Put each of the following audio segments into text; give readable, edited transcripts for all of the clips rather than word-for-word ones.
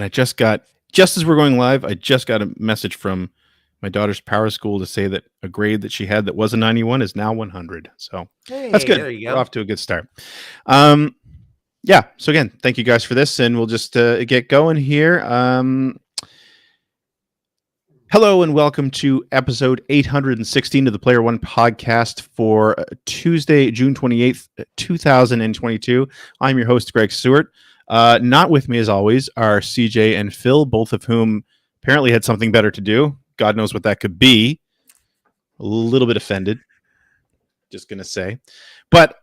And just as we're going live, I just got a message from my daughter's power school to say that a grade that she had that was a 91 is now 100. So that's Hey, good. there you We're go. off to a good start. Yeah. So again, thank you guys for this, and we'll just get going here. Hello and welcome to episode 816 of the Player One podcast for Tuesday, June 28th, 2022. I'm your host, Greg Stewart. Not with me, as always, are CJ and Phil, both of whom apparently had something better to do. God knows what that could be. A little bit offended, just going to say. But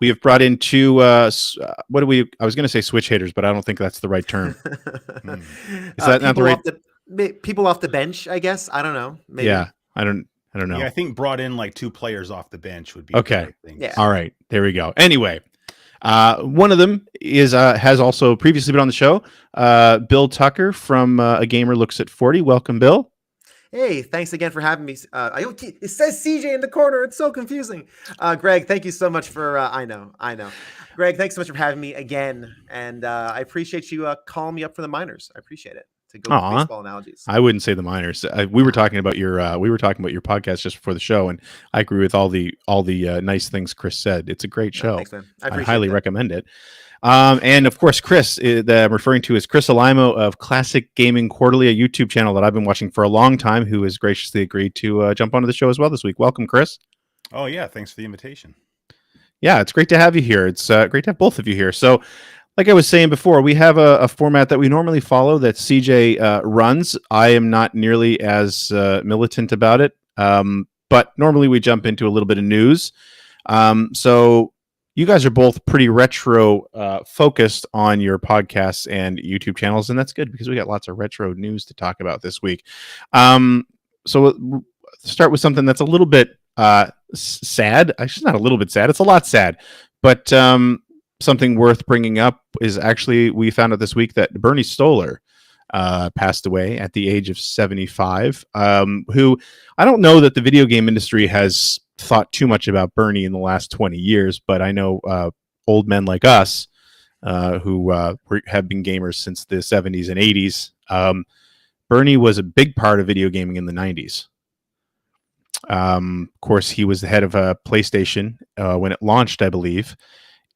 we have brought in two, I was going to say switch haters, but I don't think that's the right term. Is that not the right? People off the bench, I guess. I don't know. Maybe. Yeah, I don't know. Yeah, I think brought in like two players off the bench would be okay. The right thing. Yeah. All right, there we go. Anyway, one of them is has also previously been on the show. Bill Tucker from A Gamer Looks at 40. Welcome, Bill. Hey, thanks again for having me. It says CJ in the corner. It's so confusing. Greg, thank you so much for. I know. Greg, thanks so much for having me again, and I appreciate you calling me up for the minors. I appreciate it. To go with baseball analogies. I wouldn't say the minors. We were talking about your podcast just before the show, and I agree with all the nice things Chris said. It's a great show. Thanks, man. I highly recommend it. And of course, Chris that I'm referring to is Chris Alimo of Classic Gaming Quarterly, a YouTube channel that I've been watching for a long time, who has graciously agreed to jump onto the show as well this week. Welcome, Chris. Oh yeah, thanks for the invitation. Yeah, it's great to have you here. It's great to have both of you here. So, like I was saying before, we have a format that we normally follow that CJ runs. I am not nearly as militant about it, but normally we jump into a little bit of news. So you guys are both pretty retro focused on your podcasts and YouTube channels, and that's good because we got lots of retro news to talk about this week. So we'll start with something that's a little bit sad. Actually, not a little bit sad. It's a lot sad, but something worth bringing up is actually we found out this week that Bernie Stolar passed away at the age of 75. Who I don't know that the video game industry has thought too much about Bernie in the last 20 years, but I know old men like us who have been gamers since the 70s and 80s. Bernie was a big part of video gaming in the 90s. Of course, he was the head of PlayStation when it launched, I believe.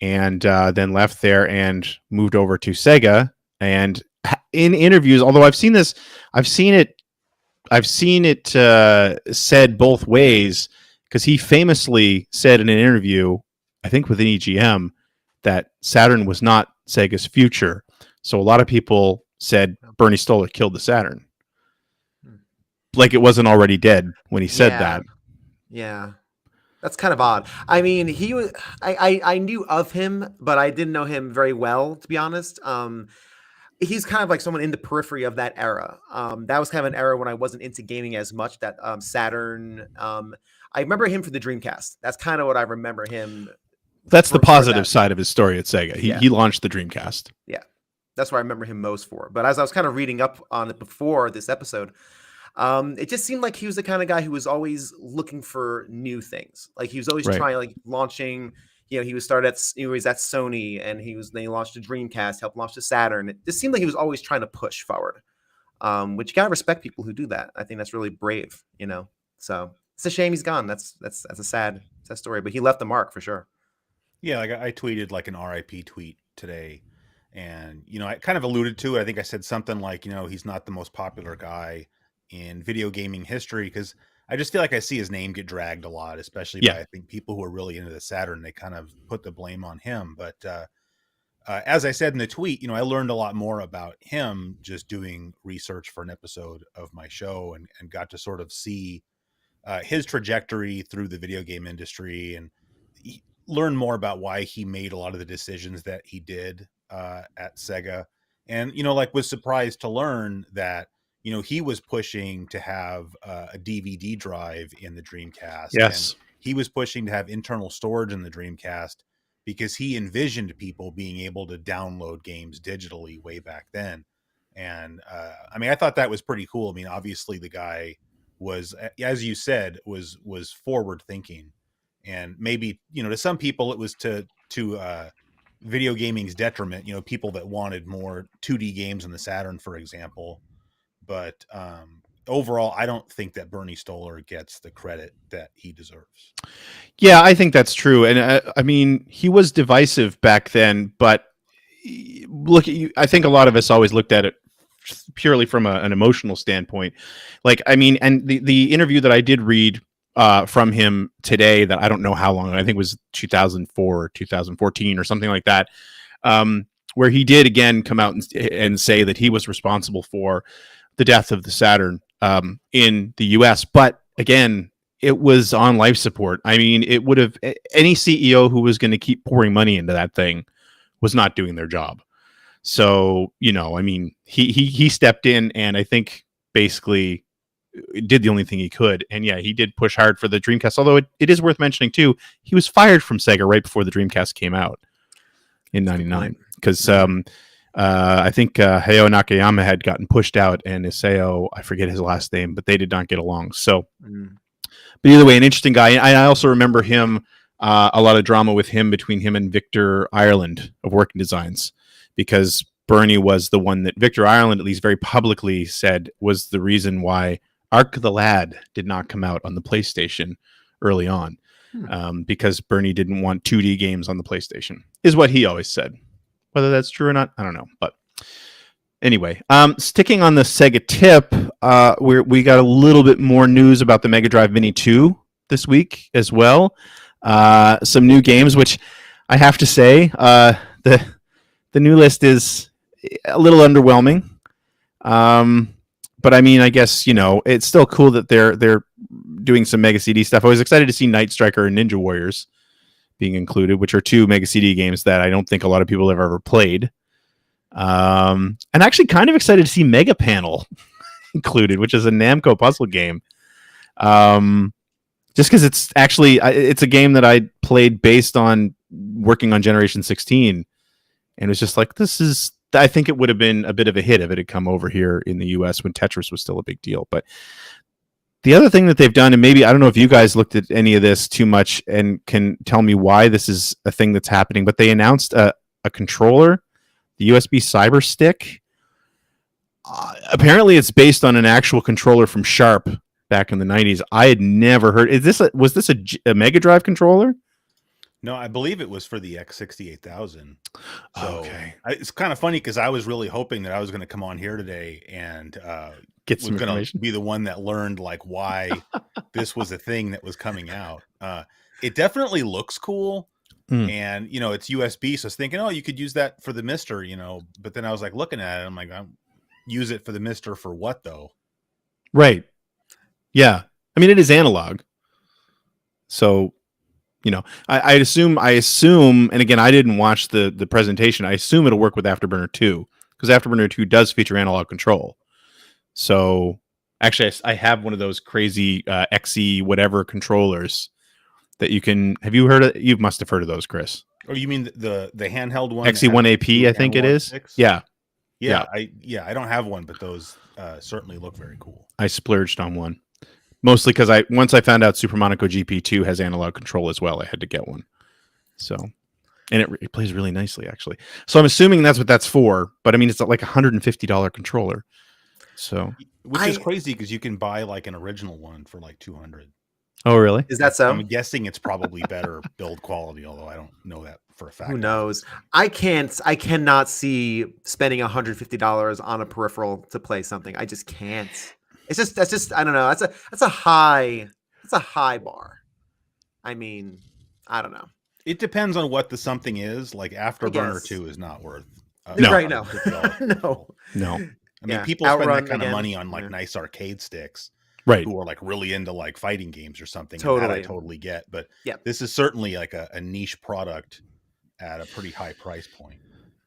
And then left there and moved over to Sega. And in interviews, although I've seen it said both ways, because he famously said in an interview, I think with an EGM, that Saturn was not Sega's future. So a lot of people said Bernie Stolar killed the Saturn, like it wasn't already dead when he said that. Yeah. That's kind of odd. I mean, he was. I knew of him, but I didn't know him very well, to be honest. He's kind of like someone in the periphery of that era. That was kind of an era when I wasn't into gaming as much. That Saturn. I remember him for the Dreamcast. That's kind of what I remember him. That's the positive side of his story at Sega. He launched the Dreamcast. Yeah, that's what I remember him most for. But as I was kind of reading up on it before this episode. It just seemed like he was the kind of guy who was always looking for new things. Like he was always trying, like launching. You know, he was at Sony, and then he launched the Dreamcast, helped launch the Saturn. It just seemed like he was always trying to push forward. Which you gotta respect people who do that. I think that's really brave. You know, so it's a shame he's gone. That's a sad story. But he left a mark for sure. Yeah, like I tweeted like an RIP tweet today, and I kind of alluded to it. I think I said something like, he's not the most popular guy in video gaming history, because I just feel like I see his name get dragged a lot, especially by I think people who are really into the Saturn. They kind of put the blame on him. But as I said in the tweet, I learned a lot more about him just doing research for an episode of my show, and got to sort of see his trajectory through the video game industry, and learn more about why he made a lot of the decisions that he did at Sega. And, was surprised to learn that he was pushing to have a DVD drive in the Dreamcast. Yes. And he was pushing to have internal storage in the Dreamcast because he envisioned people being able to download games digitally way back then. And I thought that was pretty cool. I mean, obviously the guy was, as you said, was forward thinking, and maybe to some people it was to video gaming's detriment. People that wanted more 2D games in the Saturn, for example. But overall, I don't think that Bernie Stolar gets the credit that he deserves. Yeah, I think that's true. And I mean, he was divisive back then, but look, I think a lot of us always looked at it purely from an emotional standpoint. Like, I mean, and the interview that I did read from him today, that I don't know how long, I think it was 2004 or 2014 or something like that, where he did again come out and say that he was responsible for the death of the Saturn in the US. But again, it was on life support. I mean, it would have, any CEO who was going to keep pouring money into that thing was not doing their job. So, I mean, he stepped in and I think basically did the only thing he could. And yeah, he did push hard for the Dreamcast. Although it is worth mentioning too, he was fired from Sega right before the Dreamcast came out in '99 because I think Hayao Nakayama had gotten pushed out, and Isao, I forget his last name, but they did not get along. So, but either way, an interesting guy. I also remember him, a lot of drama with him between him and Victor Ireland of Working Designs, because Bernie was the one that Victor Ireland, at least very publicly, said was the reason why Ark the Lad did not come out on the PlayStation early on, because Bernie didn't want 2D games on the PlayStation, is what he always said. Whether that's true or not, I don't know. But anyway, sticking on the Sega tip, we got a little bit more news about the Mega Drive Mini 2 this week as well. Some new games, which I have to say, the new list is a little underwhelming. But I mean, I guess, it's still cool that they're doing some Mega CD stuff. I was excited to see Night Striker and Ninja Warriors being included, which are two Mega CD games that I don't think a lot of people have ever played. And actually kind of excited to see Mega Panel included, which is a Namco puzzle game. Just because it's a game that I played based on working on Generation 16. And it was just like, I think it would have been a bit of a hit if it had come over here in the US when Tetris was still a big deal. But the other thing that they've done, and maybe I don't know if you guys looked at any of this too much and can tell me why this is a thing that's happening, but they announced a controller, the USB Cyber Stick. Apparently it's based on an actual controller from Sharp back in the 90s. I had never heard. Was this a Mega Drive controller? No, I believe it was for the X68000. So okay. It's kind of funny because I was really hoping that I was going to come on here today and get some information. Going to be the one that learned like why this was a thing that was coming out. It definitely looks cool. And, it's USB. So I was thinking, you could use that for the Mister, but then I was like looking at it. I'm like, use it for the Mister for what though? Right. Yeah. I mean, it is analog. So, I assume, and again, I didn't watch the presentation. I assume it'll work with Afterburner 2 because Afterburner 2 does feature analog control. So actually, I have one of those crazy XE whatever controllers that you can. Have you heard of? You must have heard of those, Chris. Oh, you mean the handheld one? XE1AP, I think it is. Yeah. I don't have one, but those certainly look very cool. I splurged on one. Mostly because once I found out Super Monaco GP2 has analog control as well, I had to get one. So, and it plays really nicely, actually. So I'm assuming that's what that's for. But I mean, it's like $150 controller. So, which is crazy because you can buy like an original one for like $200. Oh, really? Is that so? I'm guessing it's probably better build quality, although I don't know that for a fact. Who knows? I cannot see spending $150 on a peripheral to play something. I just can't. That's just I don't know. That's a high bar. I mean, I don't know. It depends on what the something is. Like Afterburner 2 is not worth. No. Right, no. No. I mean, people spend that kind of money on like nice arcade sticks, right? Who are like really into like fighting games or something. Totally, and that I totally get. But this is certainly like a niche product at a pretty high price point.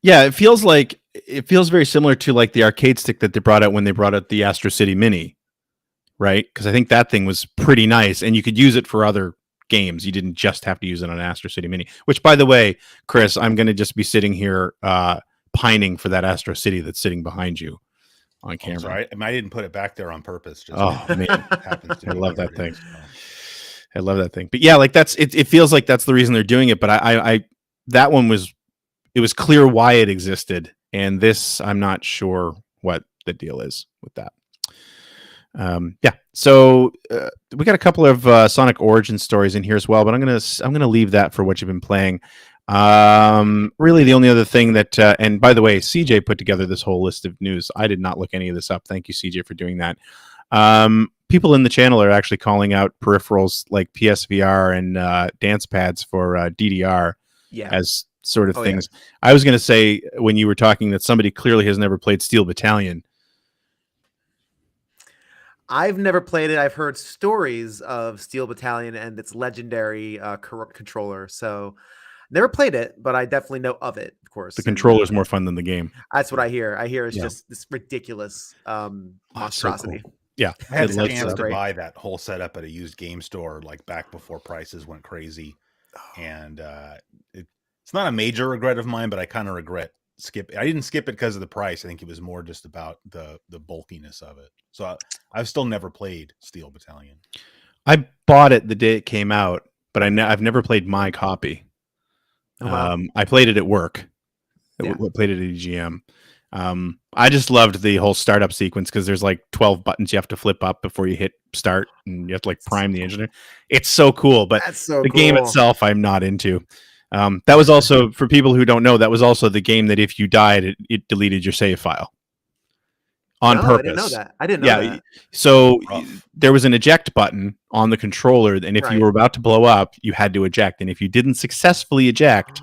Yeah, it feels very similar to like the arcade stick that they brought out when they brought out the Astro City Mini, right? Because I think that thing was pretty nice, and you could use it for other games. You didn't just have to use it on Astro City Mini. Which, by the way, Chris, I'm going to just be sitting here pining for that Astro City that's sitting behind you on camera. Right, I didn't put it back there on purpose. Just man, I love that thing. I love that thing. But yeah, like it feels like that's the reason they're doing it. But I that one was clear why it existed, and this I'm not sure what the deal is with that. So we got a couple of Sonic origin stories in here as well, but I'm gonna leave that for what you've been playing. Really, the only other thing that, and by the way, CJ put together this whole list of news. I did not look any of this up. Thank you, CJ, for doing that. People in the channel are actually calling out peripherals like PSVR and dance pads for DDR as sort of things. Yeah. I was going to say, when you were talking, that somebody clearly has never played Steel Battalion. I've never played it. I've heard stories of Steel Battalion and its legendary controller. So never played it, but I definitely know of it, of course. The controller is more fun than the game. That's what I hear. I hear it's just this ridiculous monstrosity. So cool. Yeah, I had the chance to buy that whole setup at a used game store, like back before prices went crazy. And it's not a major regret of mine, but I kind of regret I didn't skip it because of the price. I think it was more just about the bulkiness of it. So I've still never played Steel Battalion. I bought it the day it came out, but I've never played my copy. I played it at work. I played it at EGM. I just loved the whole startup sequence because there's like 12 buttons you have to flip up before you hit start, and you have to like prime the engine. It's so cool, but the game itself I'm not into. That was also, for people who don't know, that was also the game that if you died, it deleted your save file on purpose. I didn't know that. I didn't know that. So there was an eject button on the controller, and if you were about to blow up, you had to eject. And if you didn't successfully eject,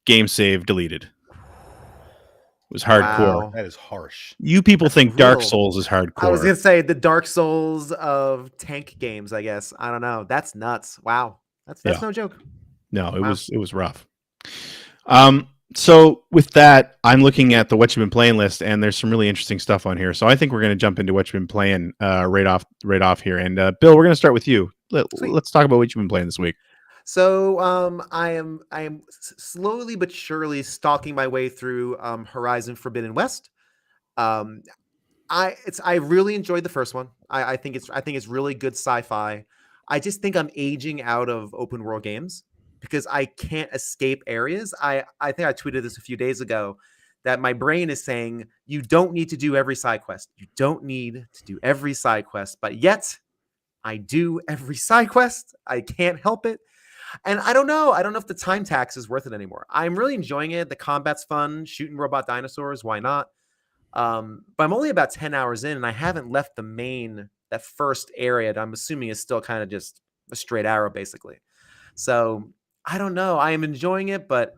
game save deleted. It was hardcore. Wow. That is harsh. You people think Dark Souls is hardcore. I was going to say the Dark Souls of tank games, I guess. I don't know. That's nuts. Wow. That's no joke. No, it was rough. So with that, I'm looking at the what you've been playing list, and there's some really interesting stuff on here. So I think we're going to jump into what you've been playing right off here. And Bill, we're going to start with you. Let's talk about what you've been playing this week. So I am slowly but surely stalking my way through Horizon Forbidden West. I really enjoyed the first one. I think it's really good sci-fi. I just think I'm aging out of open world games because I can't escape areas. I think I tweeted this a few days ago that my brain is saying you don't need to do every side quest. You don't need to do every side quest, but yet I do every side quest. I can't help it. And I don't know if the time tax is worth it anymore. I'm really enjoying it. The combat's fun, shooting robot dinosaurs. Why not? But I'm only about 10 hours in, and I haven't left that first area that I'm assuming is still kind of just a straight arrow, basically. So I don't know. I am enjoying it, but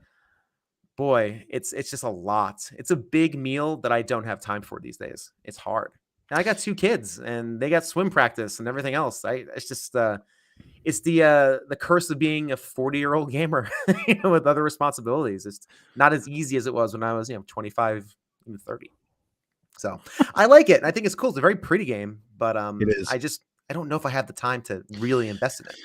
boy, it's just a lot. It's a big meal that I don't have time for these days. It's hard. And I got 2 kids, and they got swim practice and everything else. It's just it's the curse of being a 40-year-old gamer, with other responsibilities. It's not as easy as it was when I was 25, even 30. So I like it. I think it's cool. It's a very pretty game, but it is. I don't know if I have the time to really invest in it.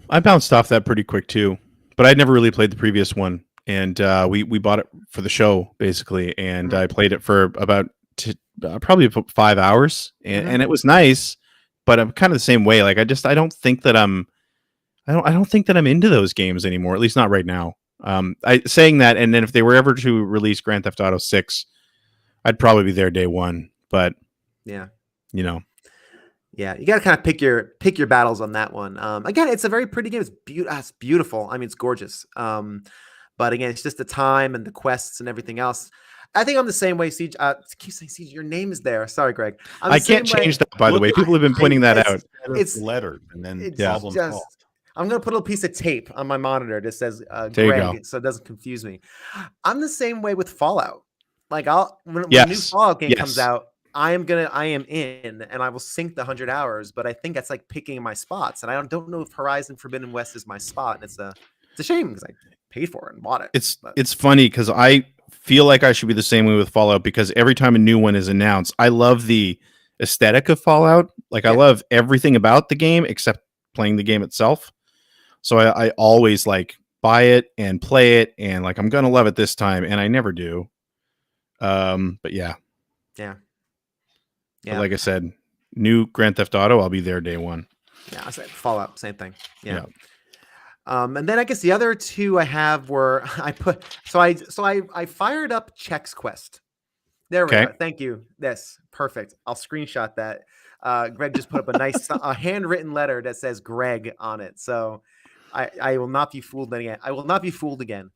I bounced off that pretty quick too, but I'd never really played the previous one, and we bought it for the show basically, and I played it for about probably 5 hours, and it was nice, but I'm kind of the same way. Like I don't think that I'm into those games anymore, at least not right now. Saying that, and then if they were ever to release Grand Theft Auto 6, I'd probably be there day one, but yeah, you got to kind of pick your battles on that one. Again, it's a very pretty game. It's beautiful. I mean, it's gorgeous. But again, it's just the time and the quests and everything else. I think I'm the same way. Siege, keep saying Siege. Your name is there. Sorry, Greg. I can't change that. By the way, people have been pointing that out. It's lettered, and then problem solved. I'm going to put a little piece of tape on my monitor that says Greg, so it doesn't confuse me. I'm the same way with Fallout. Like when a new Fallout game comes out, I am in, and I will sink the 100 hours. But I think that's like picking my spots, and I don't know if Horizon Forbidden West is my spot. And it's a shame because I paid for it and bought it. It's funny because I feel like I should be the same way with Fallout, because every time a new one is announced, I love the aesthetic of Fallout. Like I love everything about the game except playing the game itself. So I always like buy it and play it, and like I'm gonna love it this time, and I never do. But yeah. But like I said, new Grand Theft Auto, I'll be there day one. Yeah, I said Fallout, same thing. Yeah. And then I guess the other two I have were I fired up Chex Quest. There we go. Thank you. Yes, perfect. I'll screenshot that. Greg just put up a nice a handwritten letter that says Greg on it. So I will not be fooled again. I will not be fooled again.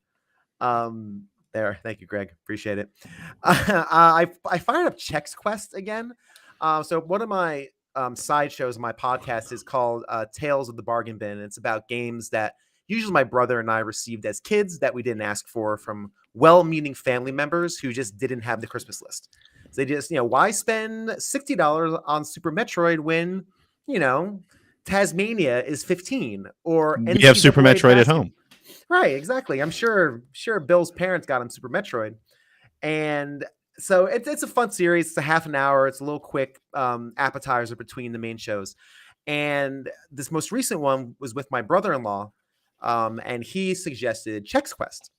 There. Thank you, Greg. Appreciate it. I fired up Chex Quest again. So one of my side shows, my podcast is called Tales of the Bargain Bin. It's about games that usually my brother and I received as kids that we didn't ask for from well-meaning family members who just didn't have the Christmas list. So they just, why spend $60 on Super Metroid when, Tasmania is 15 or we have Super Metroid at home. Right, exactly. I'm sure Bill's parents got him Super Metroid. And so it's a fun series. It's a half an hour. It's a little quick appetizer between the main shows. And this most recent one was with my brother-in-law. And he suggested Chex Quest.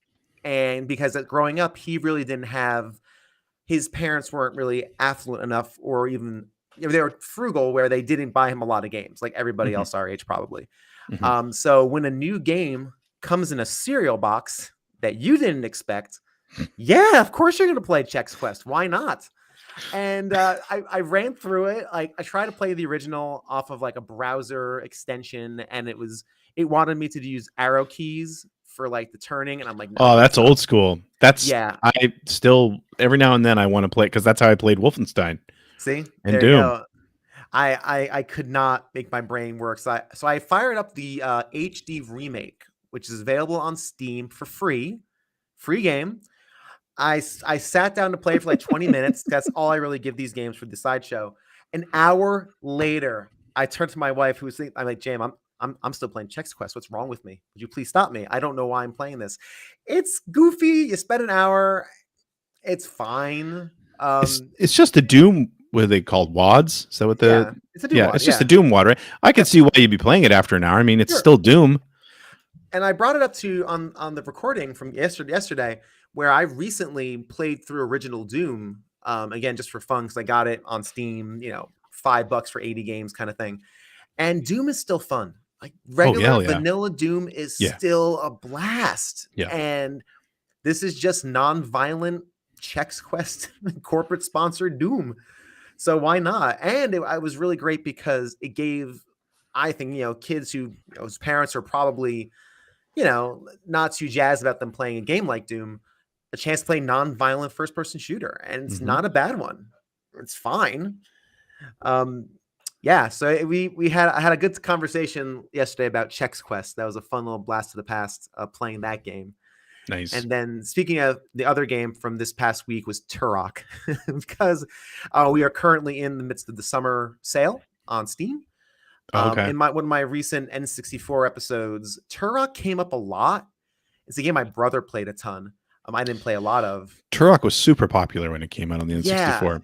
And because growing up, he really didn't have, his parents weren't really affluent enough, or even they were frugal where they didn't buy him a lot of games like everybody else our age probably. So when a new game comes in a cereal box that you didn't expect, yeah, of course you're going to play Chex Quest. Why not? And I ran through it. I tried to play the original off of like a browser extension, and it wanted me to use arrow keys for like the turning, and I'm like, no, oh, that's old school. That's I still every now and then I want to play because that's how I played Wolfenstein. See, and Doom. I could not make my brain work, so I fired up the HD remake, which is available on Steam for free game. I sat down to play for like 20 minutes. That's all I really give these games for the sideshow. An hour later, I turned to my wife, who was thinking, I'm like, Jam, I'm still playing Chex Quest. What's wrong with me? Would you please stop me? I don't know why I'm playing this. It's goofy. You spend an hour. It's fine. It's just a Doom. What are they called? WADs? Is that what it's a Doom WAD, it's just a Doom WAD, right? I can see why you'd be playing it after an hour. I mean, it's still Doom. And I brought it up to on the recording from yesterday, where I recently played through original Doom, again, just for fun, because I got it on Steam, $5 for 80 games kind of thing. And Doom is still fun. Like regular vanilla Doom is still a blast. Yeah. And this is just non-violent Chex Quest corporate sponsored Doom. So why not? And it was really great because it gave, I think, kids whose parents are probably, not too jazzed about them playing a game like Doom, a chance to play non-violent first-person shooter, and it's not a bad one. It's fine. So I had a good conversation yesterday about Chex Quest. That was a fun little blast to the past playing that game. Nice. And then speaking of the other game from this past week was Turok, because we are currently in the midst of the summer sale on Steam. In one of my recent N64 episodes, Turok came up a lot. It's a game my brother played a ton. I didn't play a lot of. Turok was super popular when it came out on the N64.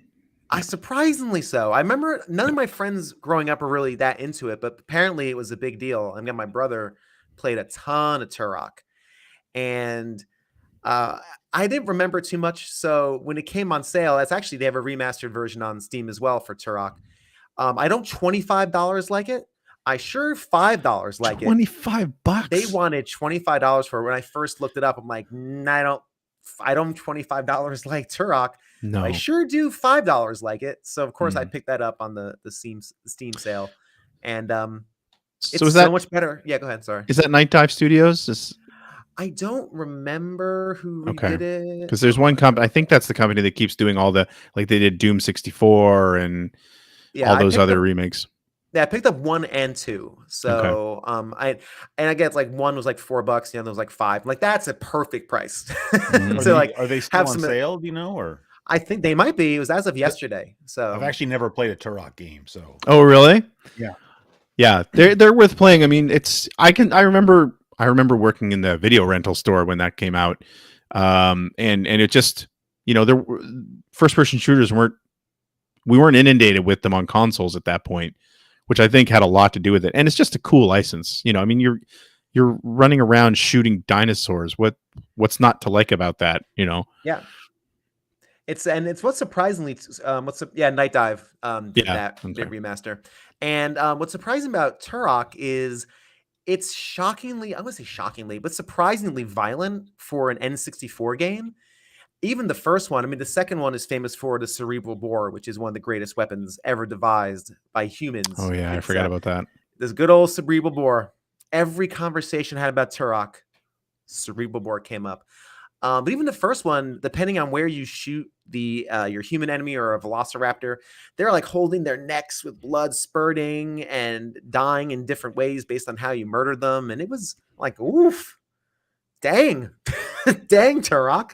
Yeah, surprisingly so. I remember none of my friends growing up were really that into it, but apparently it was a big deal. I mean, my brother played a ton of Turok. And I didn't remember too much. So when it came on sale, they have a remastered version on Steam as well for Turok. I don't $25 like it. I sure $5 like $25. They wanted $25 for it. When I first looked it up, I'm like, I don't $25 like Turok. No, I sure do $5 like it. So of course I picked that up on the Steam sale. And it's so much better. Yeah, go ahead. Sorry. Is that Night Dive Studios? I don't remember who redid it. Because there's one company, I think that's the company that keeps doing all the, like they did Doom 64 and all those other remakes. Yeah, I picked up 1 and 2. So I guess like 1 was like $4, the other was like $5. Like that's a perfect price. So are they still on sale? Do you know, or I think they might be. It was as of yesterday. So I've actually never played a Turok game. So really? Yeah, they're worth playing. I mean, I remember working in the video rental store when that came out, and it just there first person shooters we weren't inundated with them on consoles at that point, which I think had a lot to do with it. And it's just a cool license, I mean, you're running around shooting dinosaurs. What's not to like about that? Yeah. It's what's surprisingly Night Dive did that big remaster. And what's surprising about Turok is it's shockingly, I wouldn't say shockingly, but surprisingly violent for an N64 game. Even the first one, I mean, the second one is famous for the cerebral bore, which is one of the greatest weapons ever devised by humans. Oh yeah, I It's forgot about that. this good old cerebral bore. Every conversation I had about Turok, cerebral bore came up. But even the first one, depending on where you shoot the your human enemy or a velociraptor, they're like holding their necks with blood spurting and dying in different ways based on how you murdered them. And it was like, oof, dang, dang, Turok,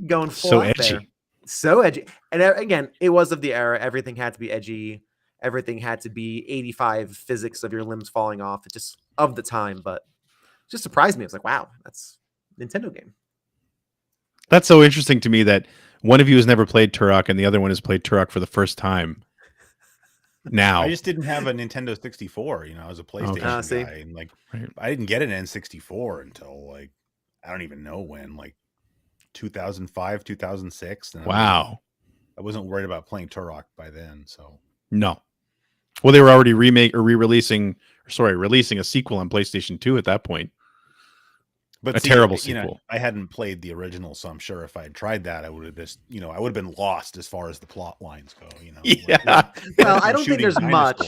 going full So out edgy. there, so edgy. And again, it was of the era. Everything had to be edgy. Everything had to be 85 physics of your limbs falling off. It just of the time, but it just surprised me. I was like, wow, that's a Nintendo game. That's so interesting to me that one of you has never played Turok and the other one has played Turok for the first time. Now, I just didn't have a Nintendo 64. I was a PlayStation guy, and like I didn't get an N64 until like I don't even know when, like 2005, 2006. And wow, I wasn't worried about playing Turok by then. So no. Well, they were already releasing a sequel on PlayStation 2 at that point. But terrible sequel. I hadn't played the original, so I'm sure if I had tried that, I would have just, I would have been lost as far as the plot lines go. Yeah. Well, I don't think there's much.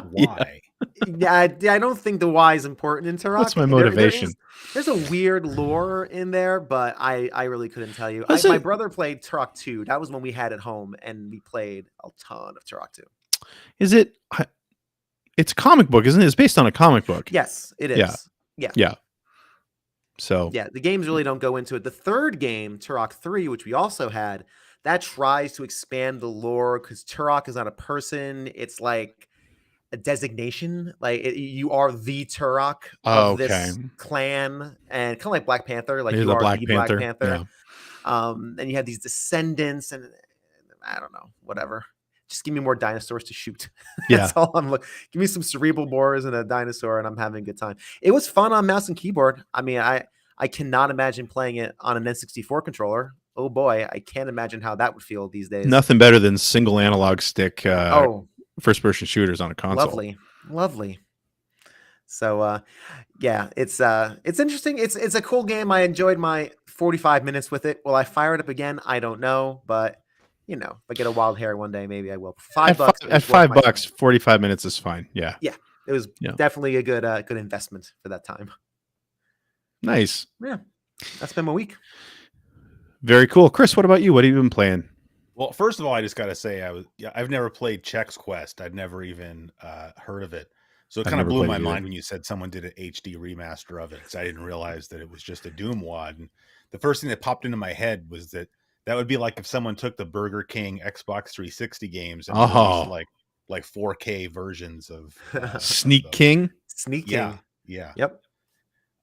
Why? Yeah, I don't think the why is important in Turok. What's my motivation? There's a weird lore in there, but I really couldn't tell you. My brother played Turok 2. That was when we had it home, and we played a ton of Turok 2. Is it? It's a comic book, isn't it? It's based on a comic book. Yes, it is. Yeah. So yeah, the games really don't go into it. The third game, Turok 3, which we also had, that tries to expand the lore because Turok is not a person. It's like a designation. Like you are the Turok of this clan, and kind of like Black Panther. Like you are the Black Panther. Yeah. And you have these descendants, and I don't know, whatever. Just give me more dinosaurs to shoot. That's all I'm looking. Give me some cerebral bores and a dinosaur, and I'm having a good time. It was fun on mouse and keyboard. I mean, I cannot imagine playing it on an N64 controller. Oh boy, I can't imagine how that would feel these days. Nothing better than single analog stick first-person shooters on a console. Lovely. So, yeah, it's interesting. It's a cool game. I enjoyed my 45 minutes with it. Will I fire it up again? I don't know, but if I get a wild hair one day, maybe I will. $5 at $5, 45 minutes is fine. Yeah. Yeah. It was definitely a good investment for that time. Nice. Yeah. That's been my week. Very cool. Chris, what about you? What have you been playing? Well, first of all, I just got to say I've never played Chex Quest. I'd never even heard of it. So it kind of blew my mind when you said someone did an HD remaster of it, because I didn't realize that it was just a Doom wad. And the first thing that popped into my head was that would be like if someone took the Burger King Xbox 360 games and released like 4K versions of Sneak King. Yeah. Yep.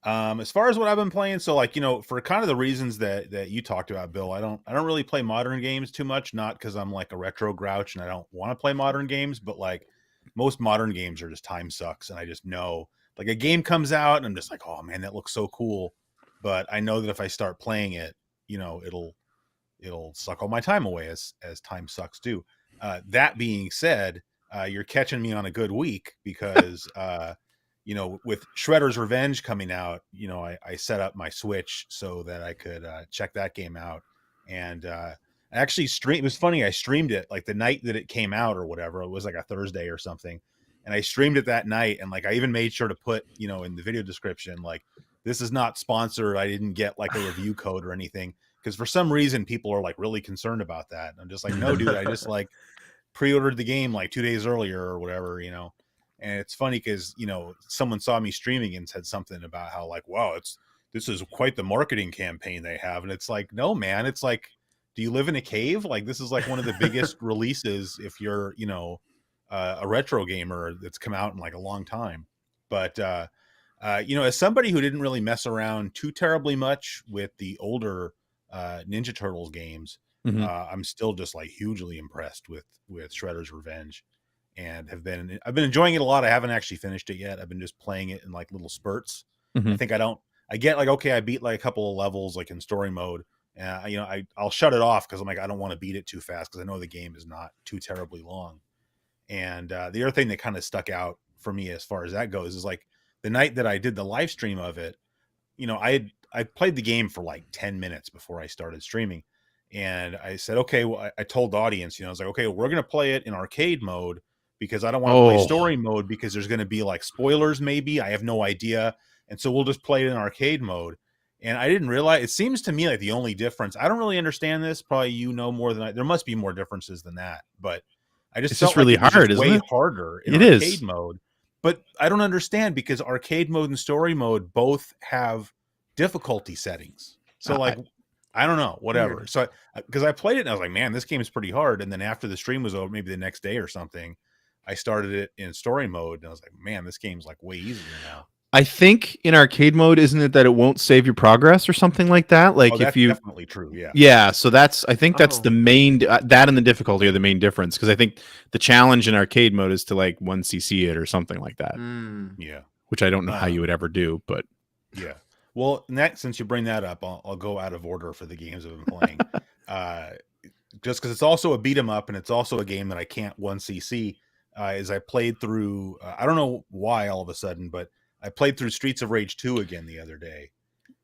As far as what I've been playing, so for kind of the reasons that you talked about, Bill, I don't really play modern games too much, not because I'm like a retro grouch and I don't want to play modern games, but like most modern games are just time sucks. And I just know like a game comes out and I'm just like, oh man, that looks so cool. But I know that if I start playing it, it'll suck all my time away as time sucks do. That being said, you're catching me on a good week because, with Shredder's Revenge coming out, I set up my Switch so that I could check that game out. And I actually streamed. It was funny. I streamed it like the night that it came out or whatever. It was like a Thursday or something. And I streamed it that night. And like, I even made sure to put, in the video description, like, this is not sponsored. I didn't get like a review code or anything. Because for some reason, people are like really concerned about that. And I'm just like, no, dude, I just like pre-ordered the game like 2 days earlier or whatever, And it's funny because, someone saw me streaming and said something about how like, wow, this is quite the marketing campaign they have. And it's like, no, man, it's like, do you live in a cave? Like, this is like one of the biggest releases if you're, a retro gamer that's come out in like a long time. But, as somebody who didn't really mess around too terribly much with the older Ninja Turtles games, I'm still just like hugely impressed with Shredder's Revenge. And I've been enjoying it a lot. I haven't actually finished it yet. I've been just playing it in like little spurts. I think I get like, okay, I beat like a couple of levels like in story mode. I'll shut it off because I'm like, I don't want to beat it too fast because I know the game is not too terribly long. And the other thing that kind of stuck out for me as far as that goes is like the night that I did the live stream of it, I played the game for like 10 minutes before I started streaming. And I said, okay, well, I told the audience, I was like, okay, we're going to play it in arcade mode because I don't want to play story mode because there's going to be like spoilers. Maybe I have no idea. And so we'll just play it in arcade mode. And I didn't realize, it seems to me like the only difference, I don't really understand this. Probably more than there must be more differences than that, but I just felt really like hard, isn't it? Way harder in arcade mode. But I don't understand because arcade mode and story mode both have difficulty settings. So I don't know, whatever. Weird. So because I played it and I was like, man, this game is pretty hard. And then after the stream was over, maybe the next day or something, I started it in story mode and I was like, man, this game's like way easier now. I think in arcade mode, isn't it that it won't save your progress or something like that? Like that's definitely true. Yeah. Yeah. So I think that's the main, that and the difficulty are the main difference. Cause I think the challenge in arcade mode is to like 1cc it or something like that. Yeah. Which I don't know how you would ever do, but yeah. Well, since you bring that up, I'll go out of order for the games I've been playing. Just because it's also a beat 'em up and it's also a game that I can't 1cc. Is I played through, I don't know why all of a sudden, but I played through Streets of Rage 2 again the other day.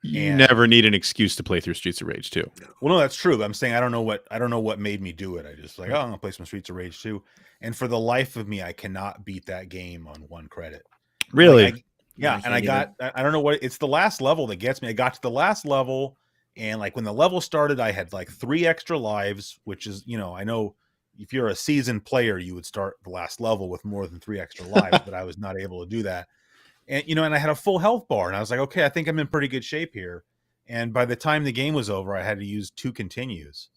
You never need an excuse to play through Streets of Rage 2. Well, no, that's true. But I'm saying I don't know what made me do it. I just like, I'm gonna play some Streets of Rage 2, and for the life of me, I cannot beat that game on one credit. Really? And I don't know what it's the last level that gets me. I got to the last level, and like when the level started, I had like 3 extra lives, which is I know if you're a seasoned player, you would start the last level with more than 3 extra lives, but I was not able to do that. And, and I had a full health bar and I was like, okay, I think I'm in pretty good shape here. And by the time the game was over, I had to use 2 continues.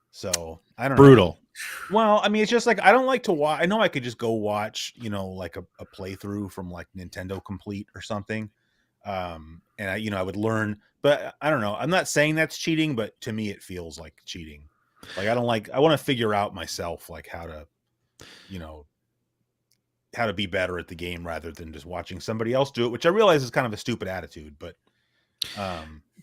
So I don't know. Brutal. Well, I mean, it's just like, I don't like to watch. I know I could just go watch, like a playthrough from like Nintendo Complete or something. And I would learn, but I don't know. I'm not saying that's cheating, but to me, it feels like cheating. Like, I want to figure out myself, like how to be better at the game rather than just watching somebody else do it, which I realize is kind of a stupid attitude, but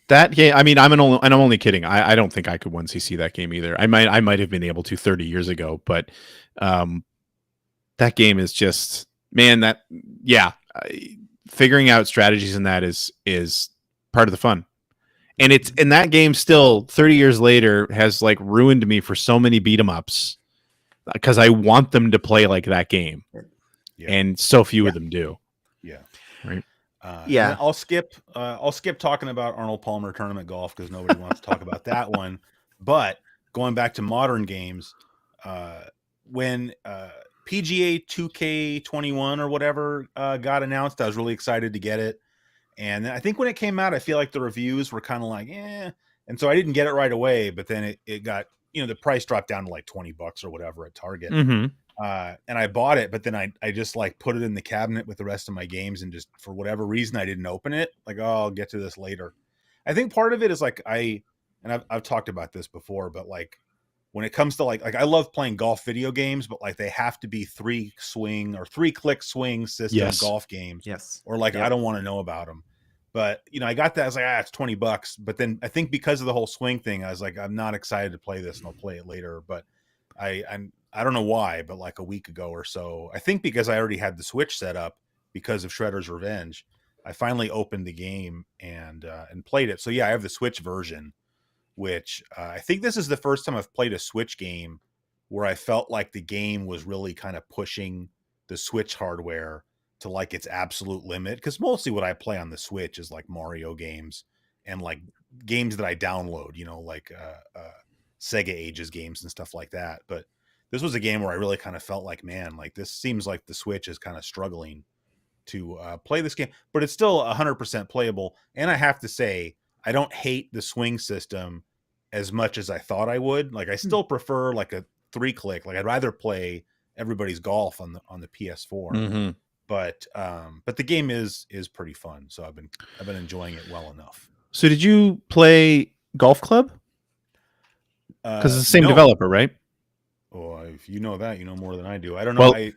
that game, I mean, I'm only kidding. I don't think I could 1cc that game either. I might have been able to 30 years ago, but that game is just, man, figuring out strategies in that is part of the fun. And that game still 30 years later has like ruined me for so many beat 'em ups because I want them to play like that game. Yeah. And so few of them do. Yeah. Right. I'll skip talking about Arnold Palmer tournament golf because nobody wants to talk about that one. But going back to modern games, when PGA 2K21 or whatever got announced, I was really excited to get it. And I think when it came out, I feel like the reviews were kind of like, and so I didn't get it right away. But then it got, the price dropped down to like $20 or whatever at Target. Mm-hmm. And I bought it, but then I just like put it in the cabinet with the rest of my games, and just for whatever reason I didn't open it. Like, I'll get to this later. I think part of it is like I've talked about this before, but like when it comes to like I love playing golf video games, but like they have to be 3-click swing system golf games. Yes. Or like I don't want to know about them. But I got that. I was like, it's $20. But then I think because of the whole swing thing, I was like, I'm not excited to play this, and I'll play it later. But I don't know why, but like a week ago or so, I think because I already had the Switch set up because of Shredder's Revenge, I finally opened the game and played it. So yeah, I have the Switch version, which I think this is the first time I've played a Switch game where I felt like the game was really kind of pushing the Switch hardware to like its absolute limit. Because mostly what I play on the Switch is like Mario games and like games that I download, like Sega Ages games and stuff like that. But this was a game where I really kind of felt like, man, like this seems like the Switch is kind of struggling to play this game, but it's still 100% playable. And I have to say, I don't hate the swing system as much as I thought I would. Like I still prefer like a 3-click. Like I'd rather play Everybody's Golf on the PS4. Mm-hmm. But the game is pretty fun. So I've been enjoying it well enough. So did you play Golf Club? Because it's the same developer, right? Oh, if you know that, you know more than I do. I don't know. Well,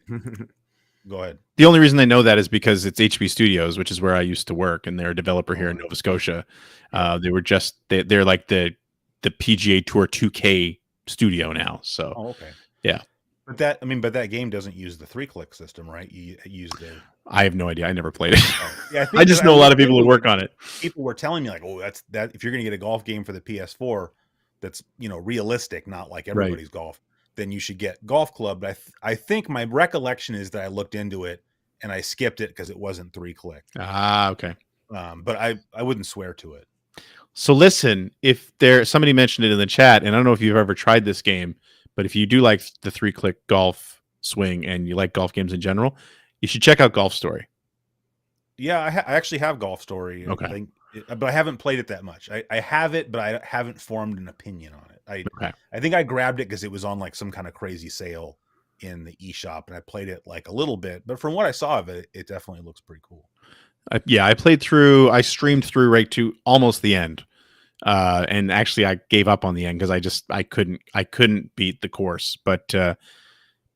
go ahead. The only reason I know that is because it's HB Studios, which is where I used to work, and they're a developer here in Nova Scotia. They're like the PGA Tour 2K studio now. So okay. Yeah. But that game doesn't use the 3-click system, right? You use the I have no idea. I never played it. Yeah, I just know a lot of people who work on it. People were telling me like, "Oh, that's that." If you're going to get a golf game for the PS4, that's realistic, not like everybody's golf, then you should get Golf Club. But I think my recollection is that I looked into it and I skipped it because it wasn't 3-click. Okay. But I wouldn't swear to it. So listen, if somebody mentioned it in the chat, and I don't know if you've ever tried this game, but if you do like the 3-click golf swing and you like golf games in general, you should check out Golf Story. Yeah, I actually have Golf Story. Okay. But I haven't played it that much. I have it, but I haven't formed an opinion on it. I think I grabbed it because it was on like some kind of crazy sale in the eShop, and I played it like a little bit. But from what I saw of it, it definitely looks pretty cool. I streamed through right to almost the end. And actually I gave up on the end because I couldn't beat the course, but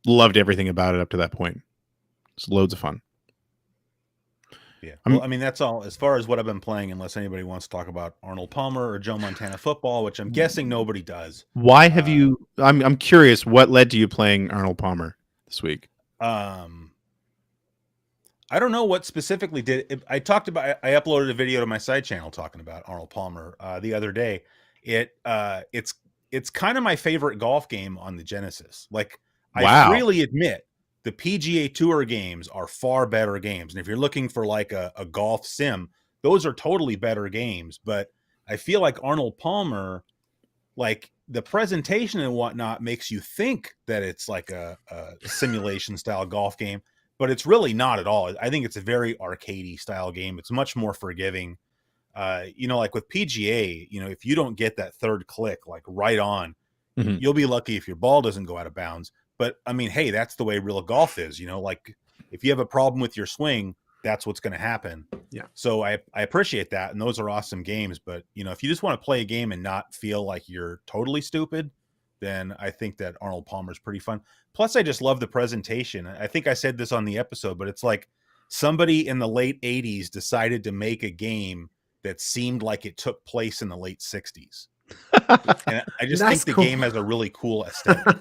loved everything about it up to that point. It's loads of fun. Yeah. Well, I mean, that's all as far as what I've been playing, unless anybody wants to talk about Arnold Palmer or Joe Montana football, which I'm guessing nobody does. Why have you I'm curious what led to you playing Arnold Palmer this week? I don't know what specifically did. I uploaded a video to my side channel talking about Arnold Palmer the other day. It's kind of my favorite golf game on the Genesis. Like, I freely admit the PGA Tour games are far better games. And if you're looking for like a golf sim, those are totally better games. But I feel like Arnold Palmer, like the presentation and whatnot, makes you think that it's like a simulation style golf game. But it's really not at all. I think it's a very arcadey style game. It's much more forgiving. Like with PGA, if you don't get that third click, like right on, you'll be lucky if your ball doesn't go out of bounds. But I mean, hey, that's the way real golf is, like if you have a problem with your swing, that's what's going to happen. Yeah. So I appreciate that. And those are awesome games. But, if you just want to play a game and not feel like you're totally stupid, then I think that Arnold Palmer is pretty fun. Plus, I just love the presentation. I think I said this on the episode, but it's like somebody in the late 80s decided to make a game that seemed like it took place in the late 60s. And I just think the game has a really cool aesthetic.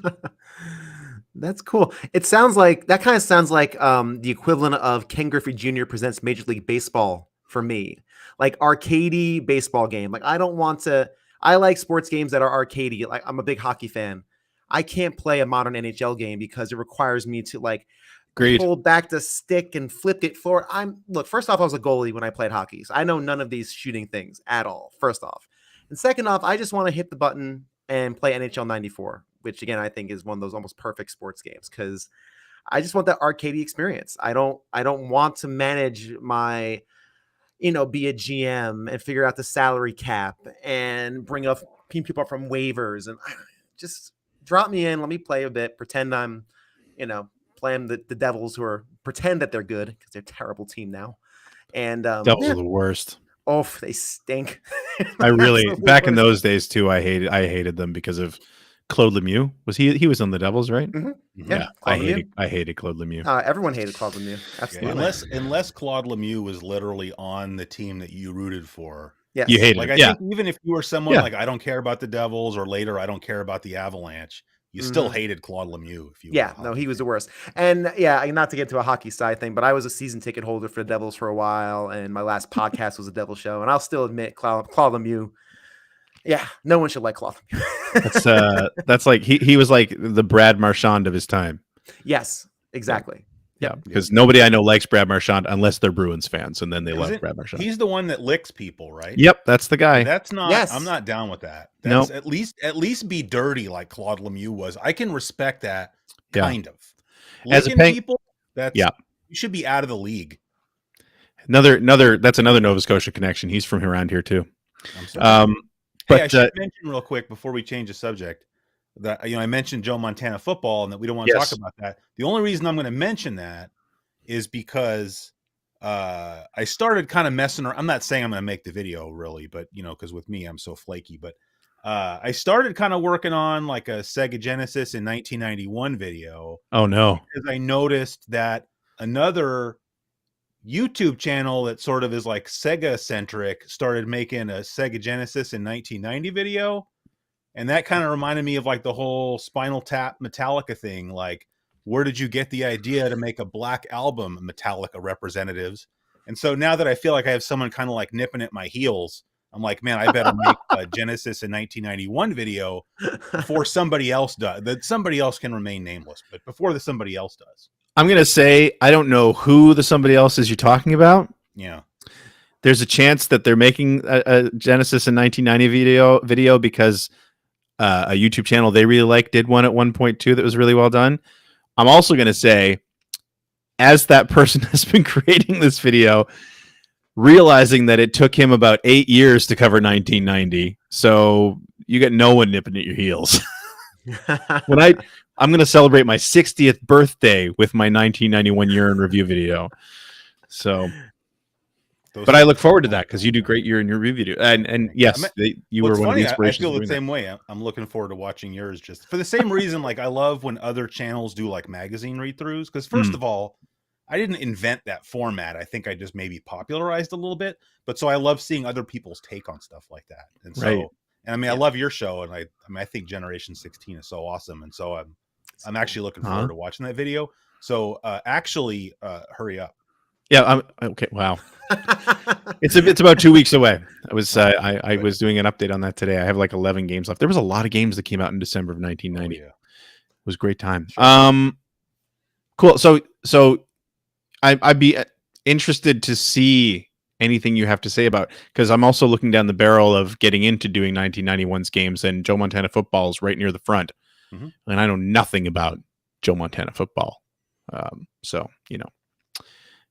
That's cool. It sounds like that kind of sounds like the equivalent of Ken Griffey Jr. presents Major League Baseball for me, like arcadey baseball game. Like I like sports games that are arcadey. Like I'm a big hockey fan. I can't play a modern NHL game because it requires me to like hold back the stick and flip it forward. First off, I was a goalie when I played hockey, so I know none of these shooting things at all. First off, and second off, I just want to hit the button and play NHL 94, which again I think is one of those almost perfect sports games because I just want that arcadey experience. I don't want to manage my be a GM and figure out the salary cap and bring people up from waivers and just drop me in. Let me play a bit, pretend I'm, playing the Devils who pretend that they're good because they're a terrible team now. And Devils are the worst. Oh, they stink. I really, back in those days too, I hated them because of Claude Lemieux. He was on the Devils, right? Mm-hmm. Yeah. I hated Claude Lemieux. Everyone hated Claude Lemieux. Absolutely. Yeah, unless Claude Lemieux was literally on the team that you rooted for. Yes. You hated like him. I think even if you were someone like I don't care about the Devils, or later I don't care about the Avalanche, you still hated Claude Lemieux. If you he was the worst. And not to get to a hockey side thing, but I was a season ticket holder for the Devils for a while, and my last podcast was a Devil show, and I'll still admit Claude Lemieux. Yeah, no one should like Claude Lemieux. That's like he was like the Brad Marchand of his time. Yes, exactly. Yeah, because nobody I know likes Brad Marchand unless they're Bruins fans, and then they love Brad Marchand. He's the one that licks people, right? Yep, that's the guy. That's not. Yes. I'm not down with that. That's at least be dirty like Claude Lemieux was. I can respect that kind of. Licking people, you should be out of the league. That's another Nova Scotia connection. He's from around here too. I'm sorry. But I should mention real quick before we change the subject that I mentioned Joe Montana football and that we don't want to talk about that. The only reason I'm going to mention that is because I started kind of messing around. I'm not saying I'm going to make the video really, but because with me I'm so flaky. But I started kind of working on like a Sega Genesis in 1991 video. Oh no! Because I noticed that another YouTube channel that sort of is like Sega centric started making a Sega Genesis in 1990 video. And that kind of reminded me of like the whole Spinal Tap Metallica thing. Like where did you get the idea to make a Black Album Metallica representatives? And so now that I feel like I have someone kind of like nipping at my heels, I'm like, man, I better make a Genesis in 1991 video before somebody else does. That somebody else can remain nameless, but before somebody else does. I'm going to say, I don't know who the somebody else is you're talking about. Yeah. There's a chance that they're making a Genesis in 1990 video because a YouTube channel they really like did one at one point too that was really well done. I'm also going to say, as that person has been creating this video, realizing that it took him about 8 years to cover 1990, so you got no one nipping at your heels. When I'm going to celebrate my 60th birthday with my 1991 year in review video. So. But I look forward to that because you do great year in your review video, and yes, you were one of the inspirations. I feel the same way. I'm looking forward to watching yours, just for the same reason. Like I love when other channels do like magazine read-throughs because first of all, I didn't invent that format. I think I just maybe popularized a little bit. But so I love seeing other people's take on stuff like that. And so, and I mean, I love your show, and I think Generation 16 is so awesome, and so I'm actually looking forward to watching that video. So hurry up. Yeah. I'm okay. Wow. It's about 2 weeks away. I was doing an update on that today. I have like 11 games left. There was a lot of games that came out in December of 1990. Oh, yeah. It was a great time. Sure. Cool. So I'd be interested to see anything you have to say about, because I'm also looking down the barrel of getting into doing 1991's games, and Joe Montana football is right near the front, and I know nothing about Joe Montana football. So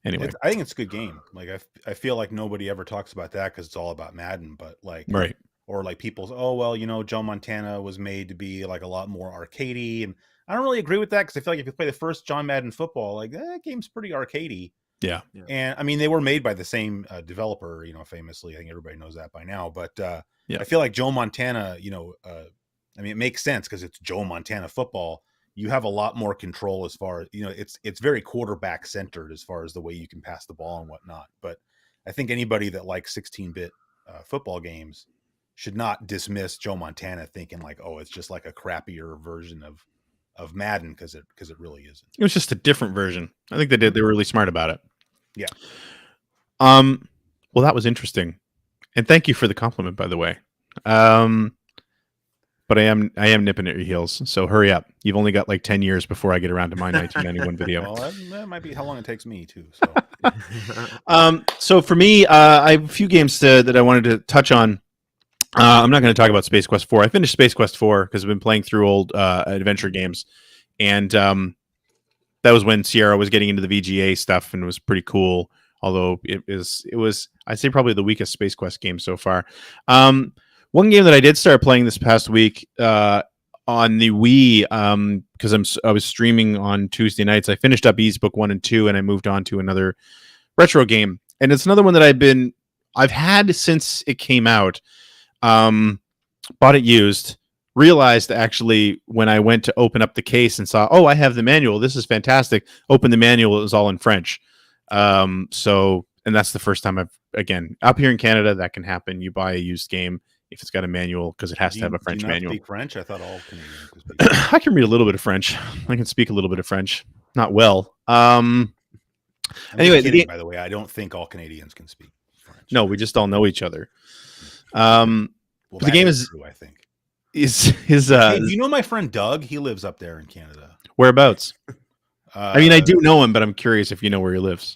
anyway, I think it's a good game. Like I feel like nobody ever talks about that because it's all about Madden, but like right. Or like people's, oh well, Joe Montana was made to be like a lot more arcadey, and I don't really agree with that because I feel like if you play the first John Madden football, like that game's pretty arcadey. Yeah. And I mean they were made by the same developer, famously. I think everybody knows that by now. But I feel like Joe Montana, I mean it makes sense because it's Joe Montana football. You have a lot more control as far as, it's very quarterback centered as far as the way you can pass the ball and whatnot. But I think anybody that likes 16-bit football games should not dismiss Joe Montana thinking like, oh, it's just like a crappier version of Madden because it really isn't. It was just a different version. I think they were really smart about it. Yeah. Well, that was interesting. And thank you for the compliment, by the way. But I am nipping at your heels, so hurry up. You've only got like 10 years before I get around to my 1991 video. Well, that might be how long it takes me too. So, so for me, I have a few games that I wanted to touch on. I'm not going to talk about Space Quest 4. I finished Space Quest 4 because I've been playing through old adventure games, and that was when Sierra was getting into the VGA stuff, and it was pretty cool. Although it was I'd say probably the weakest Space Quest game so far. One game that I did start playing this past week on the Wii, because I was streaming on Tuesday nights. I finished up Ease Book 1 and 2, and I moved on to another retro game. And it's another one that I've had since it came out. Bought it used, realized actually when I went to open up the case and saw, oh, I have the manual. This is fantastic. Open the manual. It was all in French. And that's the first time again, up here in Canada, that can happen. You buy a used game if it's got a manual because it has to have a French manual. Speak French? I thought all Canadians could speak. I can read a little bit of French. I can speak a little bit of French. Not well. Anyway, kidding, by the way, I don't think all Canadians can speak French. No, we just all know each other. Well, the game is true, I think. Hey, do you know my friend Doug? He lives up there in Canada. Whereabouts? I mean, I do know him, but I'm curious if you know where he lives.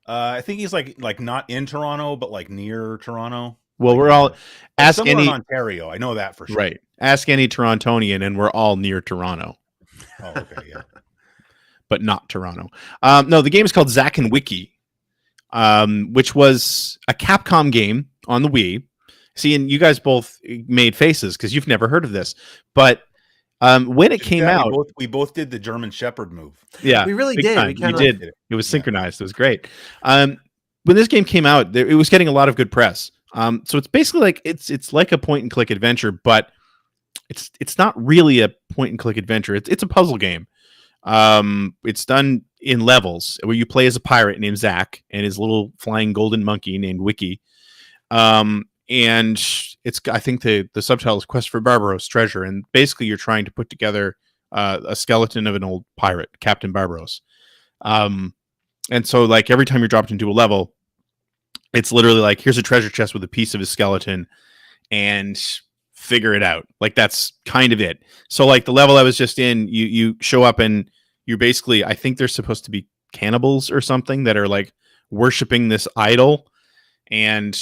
I think he's like not in Toronto, but like near Toronto. Well, we're all ask any in Ontario. I know that for sure. Right. Ask any Torontonian, and we're all near Toronto. Oh, okay, yeah. But not Toronto. No, the game is called Zack and Wiki, which was a Capcom game on the Wii. See, and you guys both made faces because you've never heard of this. But when it came out, we both did the German Shepherd move. Yeah, we really did. We did. It was synchronized. It was great. When this game came out, it was getting a lot of good press. So it's basically like it's like a point and click adventure, but it's not really a point and click adventure. It's a puzzle game. It's done in levels where you play as a pirate named Zack and his little flying golden monkey named Wiki. And I think the subtitle is Quest for Barbaros Treasure, and basically you're trying to put together a skeleton of an old pirate, Captain Barbaros. And so like every time you're dropped into a level, it's literally like, here's a treasure chest with a piece of his skeleton, and figure it out. Like that's kind of it. So like the level I was just in, you show up and you're basically, I think they're supposed to be cannibals or something that are like worshiping this idol. And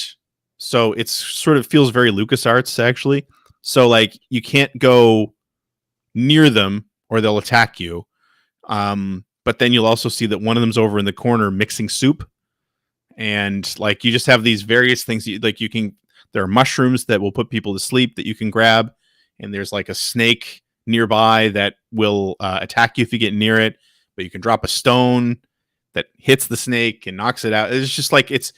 so it's sort of feels very LucasArts actually. So like you can't go near them or they'll attack you. But then you'll also see that one of them's over in the corner mixing soup. And like you just have these various things there are mushrooms that will put people to sleep that you can grab, and there's like a snake nearby that will attack you if you get near it, but you can drop a stone that hits the snake and knocks it out. It's just like it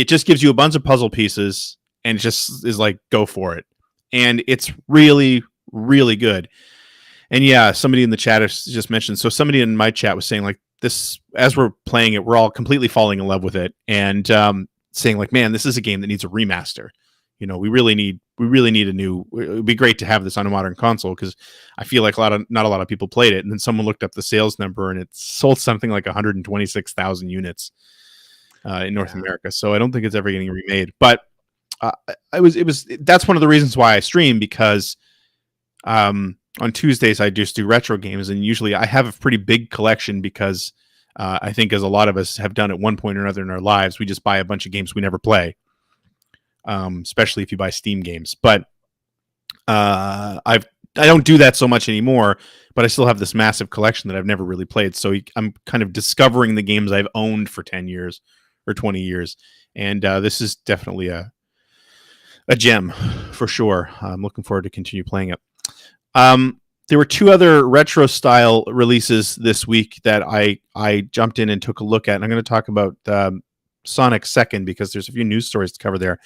just gives you a bunch of puzzle pieces and it just is like, go for it. And it's really, really good. And yeah, somebody in the chat has just mentioned, so somebody in my chat was saying like, this, as we're playing it, we're all completely falling in love with it, and saying like, man, this is a game that needs a remaster. You know, we really need a new. It would be great to have this on a modern console, because I feel like not a lot of people played it. And then someone looked up the sales number, and it sold something like 126,000 units in North America. So I don't think it's ever getting remade. But that's one of the reasons why I stream, because on Tuesdays I just do retro games, and usually I have a pretty big collection, because I think, as a lot of us have done at one point or another in our lives, we just buy a bunch of games we never play, especially if you buy Steam games. But I don't do that so much anymore, but I still have this massive collection that I've never really played. So I'm kind of discovering the games I've owned for 10 years or 20 years, and this is definitely a gem for sure. I'm looking forward to continue playing it. There were two other retro style releases this week that I jumped in and took a look at, and I'm going to talk about Sonic second, because there's a few news stories to cover there.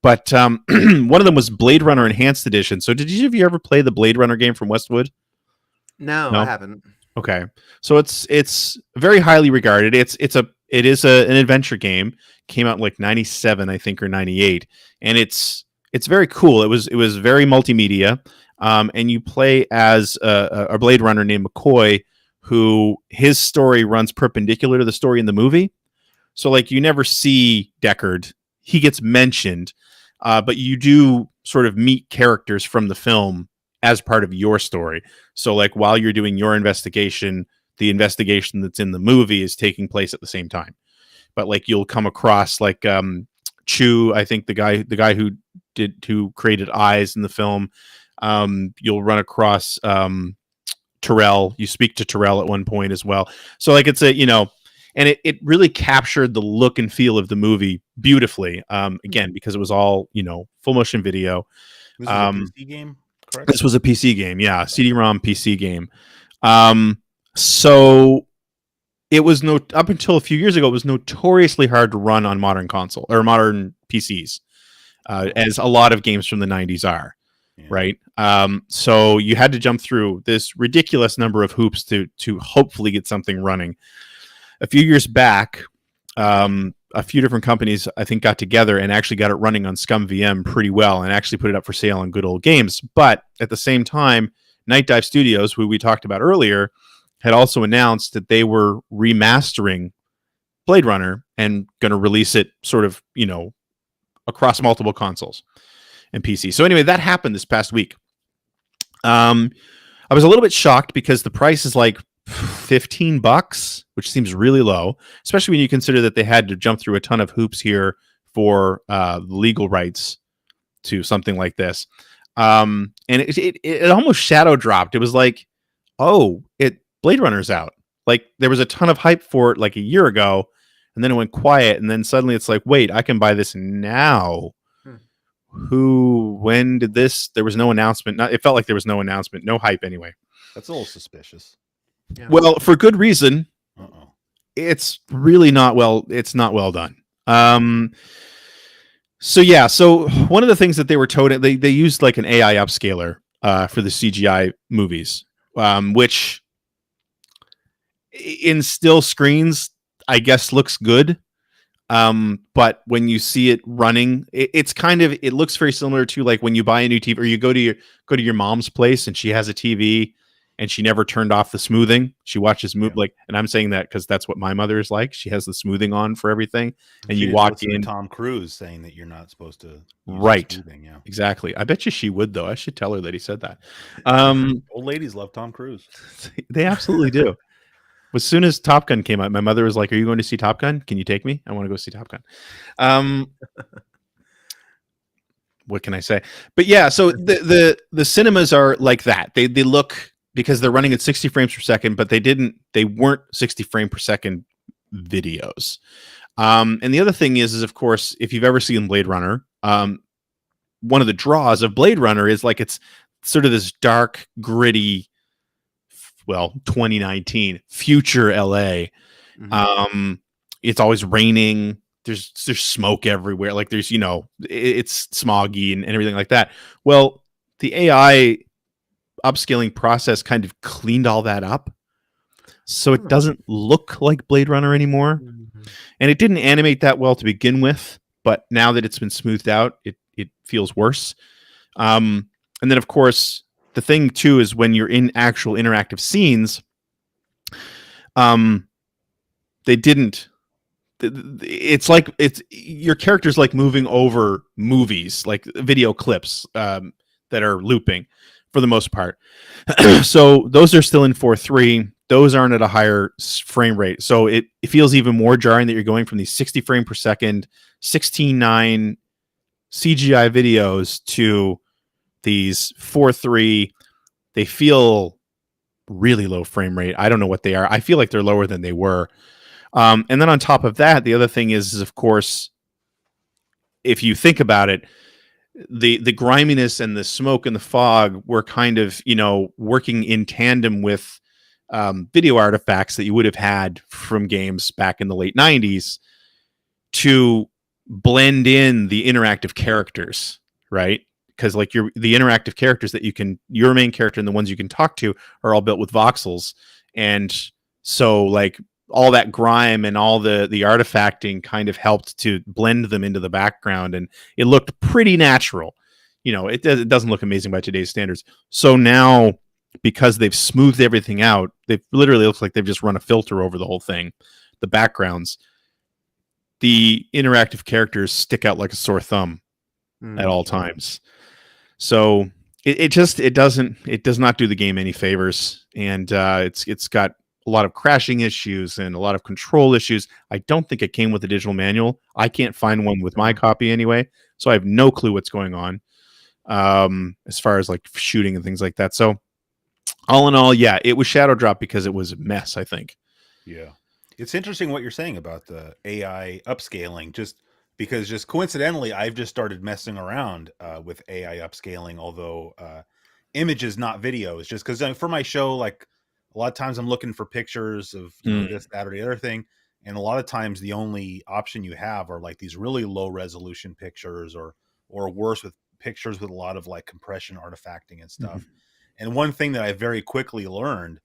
But one of them was Blade Runner Enhanced Edition. So did you ever play the Blade Runner game from Westwood? No, I haven't. Okay, so it's very highly regarded. It is an adventure game. Came out in like 97, I think, or 98, and it's very cool. It was very multimedia. And you play as a Blade Runner named McCoy, who his story runs perpendicular to the story in the movie. So like you never see Deckard. He gets mentioned, but you do sort of meet characters from the film as part of your story. So like while you're doing your investigation, the investigation that's in the movie is taking place at the same time. But like you'll come across like Chew, I think the guy who created Eyes in the film. You'll run across Terrell. You speak to Terrell at one point as well. So like it's and it really captured the look and feel of the movie beautifully. Again, because it was all, full motion video. This was a PC game, correct? This was a PC game, yeah, CD-ROM PC game. So it was up until a few years ago, it was notoriously hard to run on modern console or modern PCs, as a lot of games from the 90s are. Yeah. Right. So you had to jump through this ridiculous number of hoops to hopefully get something running. A few years back, a few different companies, I think, got together and actually got it running on ScumVM pretty well, and actually put it up for sale on Good Old Games. But at the same time, Night Dive Studios, who we talked about earlier, had also announced that they were remastering Blade Runner and going to release it sort of, across multiple consoles and PC. So anyway, that happened this past week. I was a little bit shocked because the price is like $15, which seems really low, especially when you consider that they had to jump through a ton of hoops here for legal rights to something like this. And it almost shadow dropped. It was like, Blade Runner's out. Like there was a ton of hype for it like a year ago, and then it went quiet, and then suddenly it's like, wait, I can buy this now. When did this? There was no announcement. It felt like there was no announcement, no hype anyway. That's a little suspicious. Yeah. Well, for good reason. It's really not well. It's not well done. So one of the things that they were told, they used like an AI upscaler for the CGI movies, which in still screens, I guess looks good. But when you see it running, it looks very similar to like when you buy a new TV or you go to your mom's place and she has a TV and she never turned off the smoothing. She watches and I'm saying that because that's what my mother is like. She has the smoothing on for everything, and you walk in. Tom Cruise saying that you're not supposed to use right? smoothing, yeah, exactly. I bet you she would though. I should tell her that he said that. Old ladies love Tom Cruise. They absolutely do. As soon as Top Gun came out, my mother was like, "Are you going to see Top Gun? Can you take me? I want to go see Top Gun." What can I say? But yeah, so the cinemas are like that. They look, because they're running at 60 frames per second, but they weren't 60 frame per second videos. And the other thing is of course, if you've ever seen Blade Runner, one of the draws of Blade Runner is like it's sort of this dark, gritty, 2019 future LA. It's always raining. There's smoke everywhere. Like there's, it's smoggy and everything like that. Well, the AI upscaling process kind of cleaned all that up, so it doesn't look like Blade Runner anymore. And it didn't animate that well to begin with, but now that it's been smoothed out, it feels worse. And then of course, the thing too is when you're in actual interactive scenes, they didn't. It's like your character's like moving over movies, like video clips that are looping for the most part. So those are still in 4:3. Those aren't at a higher frame rate. So it feels even more jarring that you're going from these 60 frame per second, 16:9 CGI videos to these 4:3. They feel really low frame rate. I don't know what they are. I feel like they're lower than they were. And then on top of that, the other thing is of course, if you think about it, the griminess and the smoke and the fog were kind of, working in tandem with video artifacts that you would have had from games back in the late 90s to blend in the interactive characters, right? Because like the interactive characters that your main character and the ones you can talk to are all built with voxels. And so like all that grime and all the artifacting kind of helped to blend them into the background, and it looked pretty natural. It doesn't look amazing by today's standards. So now, because they've smoothed everything out, they literally looks like they've just run a filter over the whole thing. The backgrounds, the interactive characters stick out like a sore thumb at all times. So it does not do the game any favors, and it's got a lot of crashing issues and a lot of control issues. I don't think it came with a digital manual. I can't find one with my copy anyway, so I have no clue what's going on as far as like shooting and things like that. So all in all, yeah, it was shadow drop because it was a mess, I think. Yeah. It's interesting what you're saying about the AI upscaling, just because just coincidentally, I've just started messing around with AI upscaling, although images, not videos, just because for my show, like a lot of times I'm looking for pictures of this, that, or the other thing. And a lot of times the only option you have are like these really low resolution pictures or worse, with pictures with a lot of like compression, artifacting and stuff. And one thing that I very quickly learned,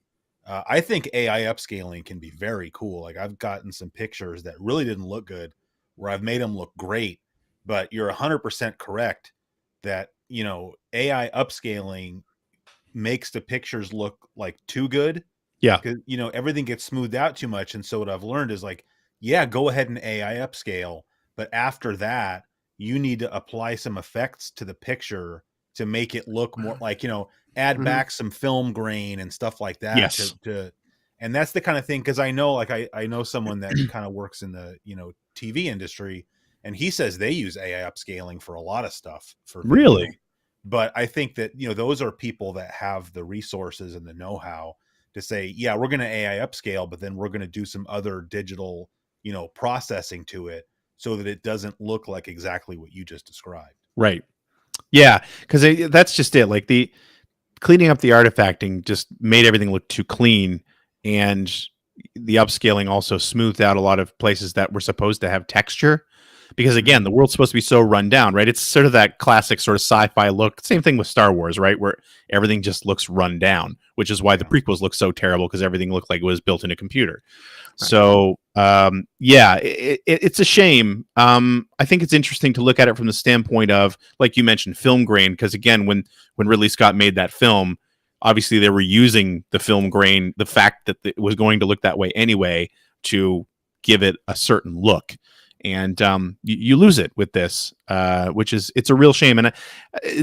I think AI upscaling can be very cool. Like I've gotten some pictures that really didn't look good where I've made them look great, but you're 100% correct that, AI upscaling makes the pictures look like too good. Yeah. Because, everything gets smoothed out too much. And so what I've learned is like, yeah, go ahead and AI upscale. But after that, you need to apply some effects to the picture to make it look more like, add back some film grain and stuff like that. Yes. And that's the kind of thing. Cause I know, like, I know someone that kind of works in the, TV industry, and he says they use AI upscaling for a lot of stuff for video. Really. But I think that, those are people that have the resources and the know-how to say, yeah, we're going to AI upscale, but then we're going to do some other digital, processing to it so that it doesn't look like exactly what you just described. Right. Yeah. Cause that's just it. Like the cleaning up the artifacting just made everything look too clean. And the upscaling also smoothed out a lot of places that were supposed to have texture. Because again, the world's supposed to be so run down, right? It's sort of that classic sort of sci-fi look. Same thing with Star Wars, right? Where everything just looks run down, which is why the prequels look so terrible, because everything looked like it was built in a computer. Right. So, yeah, it's a shame. I think it's interesting to look at it from the standpoint of, like you mentioned, film grain. Because again, when Ridley Scott made that film, obviously they were using the film grain, the fact that it was going to look that way anyway, to give it a certain look. And you lose it with this, which is, it's a real shame. And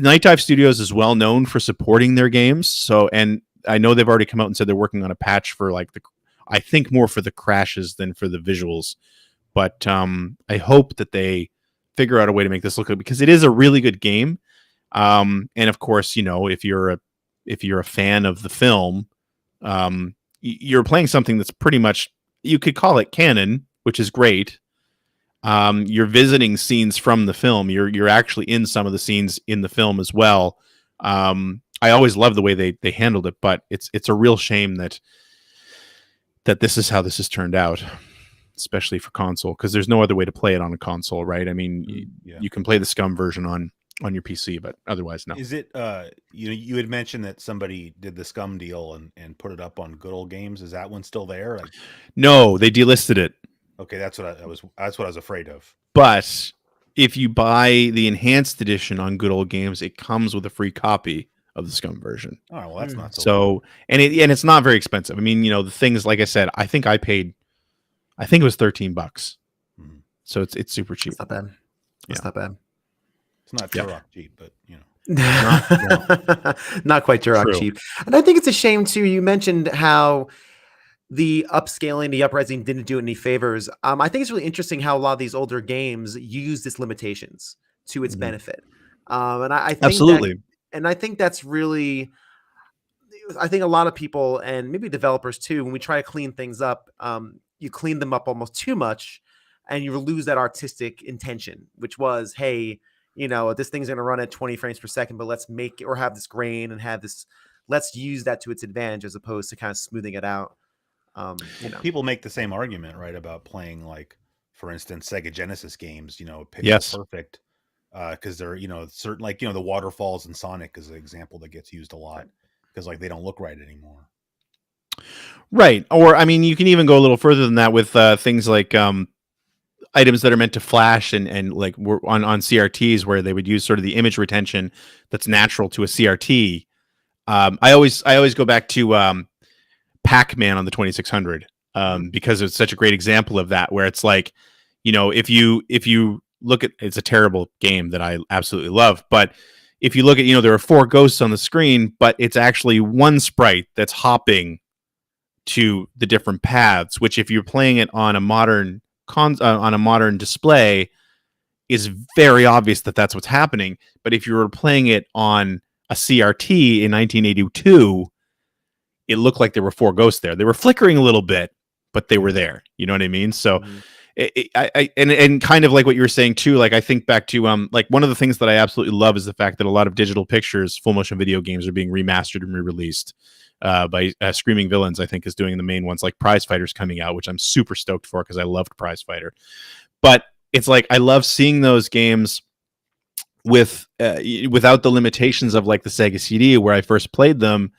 Night Dive Studios is well known for supporting their games. So, and I know they've already come out and said they're working on a patch for like I think more for the crashes than for the visuals. But I hope that they figure out a way to make this look good, because it is a really good game. And of course, you know, if you're a fan of the film, you're playing something that's pretty much, you could call it canon, which is great. You're visiting scenes from the film. You're actually in some of the scenes in the film as well. I always love the way they handled it, but it's a real shame that this is how this has turned out, especially for console, because there's no other way to play it on a console, right? I mean, you can play the Scum version on your PC, but otherwise, no. Is it you had mentioned that somebody did the Scum deal and put it up on Good Old Games? Is that one still there? Like, no, they delisted it. Okay, that's what I was afraid of. But if you buy the enhanced edition on Good Old Games, it comes with a free copy of the Scum version. Oh, well, that's not so. And it's not very expensive. I mean, you know, the things, like I said, I think it was $13. Mm-hmm. So it's super cheap. It's not bad. It's not bad. It's not Turok cheap, but you know, not quite Turok cheap. And I think it's a shame too. You mentioned how the upscaling, the uprising didn't do any favors. I think it's really interesting how a lot of these older games use its limitations to its benefit. And I think absolutely. And I think that's really, I think a lot of people, and maybe developers too, when we try to clean things up, you clean them up almost too much, and you lose that artistic intention, which was, hey, you know, this thing's going to run at 20 frames per second, but let's make it, or have this grain and have this, let's use that to its advantage, as opposed to kind of smoothing it out. You know, people make the same argument, right, about playing, like, for instance, Sega Genesis games, you know, pixel perfect, because they're, you know, certain, like, you know, the waterfalls in Sonic is an example that gets used a lot, because like they don't look right anymore. Right. Or I mean, you can even go a little further than that with things like items that are meant to flash and like on CRTs, where they would use sort of the image retention that's natural to a CRT. I always go back to Pac-Man on the 2600 because it's such a great example of that, where it's like, you know, if you look at, it's a terrible game that I absolutely love, but if you look at, you know, there are 4 ghosts on the screen, but it's actually one sprite that's hopping to the different paths, which if you're playing it on a modern display, is very obvious that that's what's happening. But if you were playing it on a CRT in 1982, it looked like there were 4 ghosts there. They were flickering a little bit, but they were there. You know what I mean? So and kind of like what you were saying too, like I think back to like one of the things that I absolutely love is the fact that a lot of digital pictures, full motion video games, are being remastered and re-released by Screaming Villains. I think is doing the main ones, like Prize Fighter's coming out, which I'm super stoked for because I loved Prize Fighter. But it's like I love seeing those games with without the limitations of like the Sega CD where I first played them.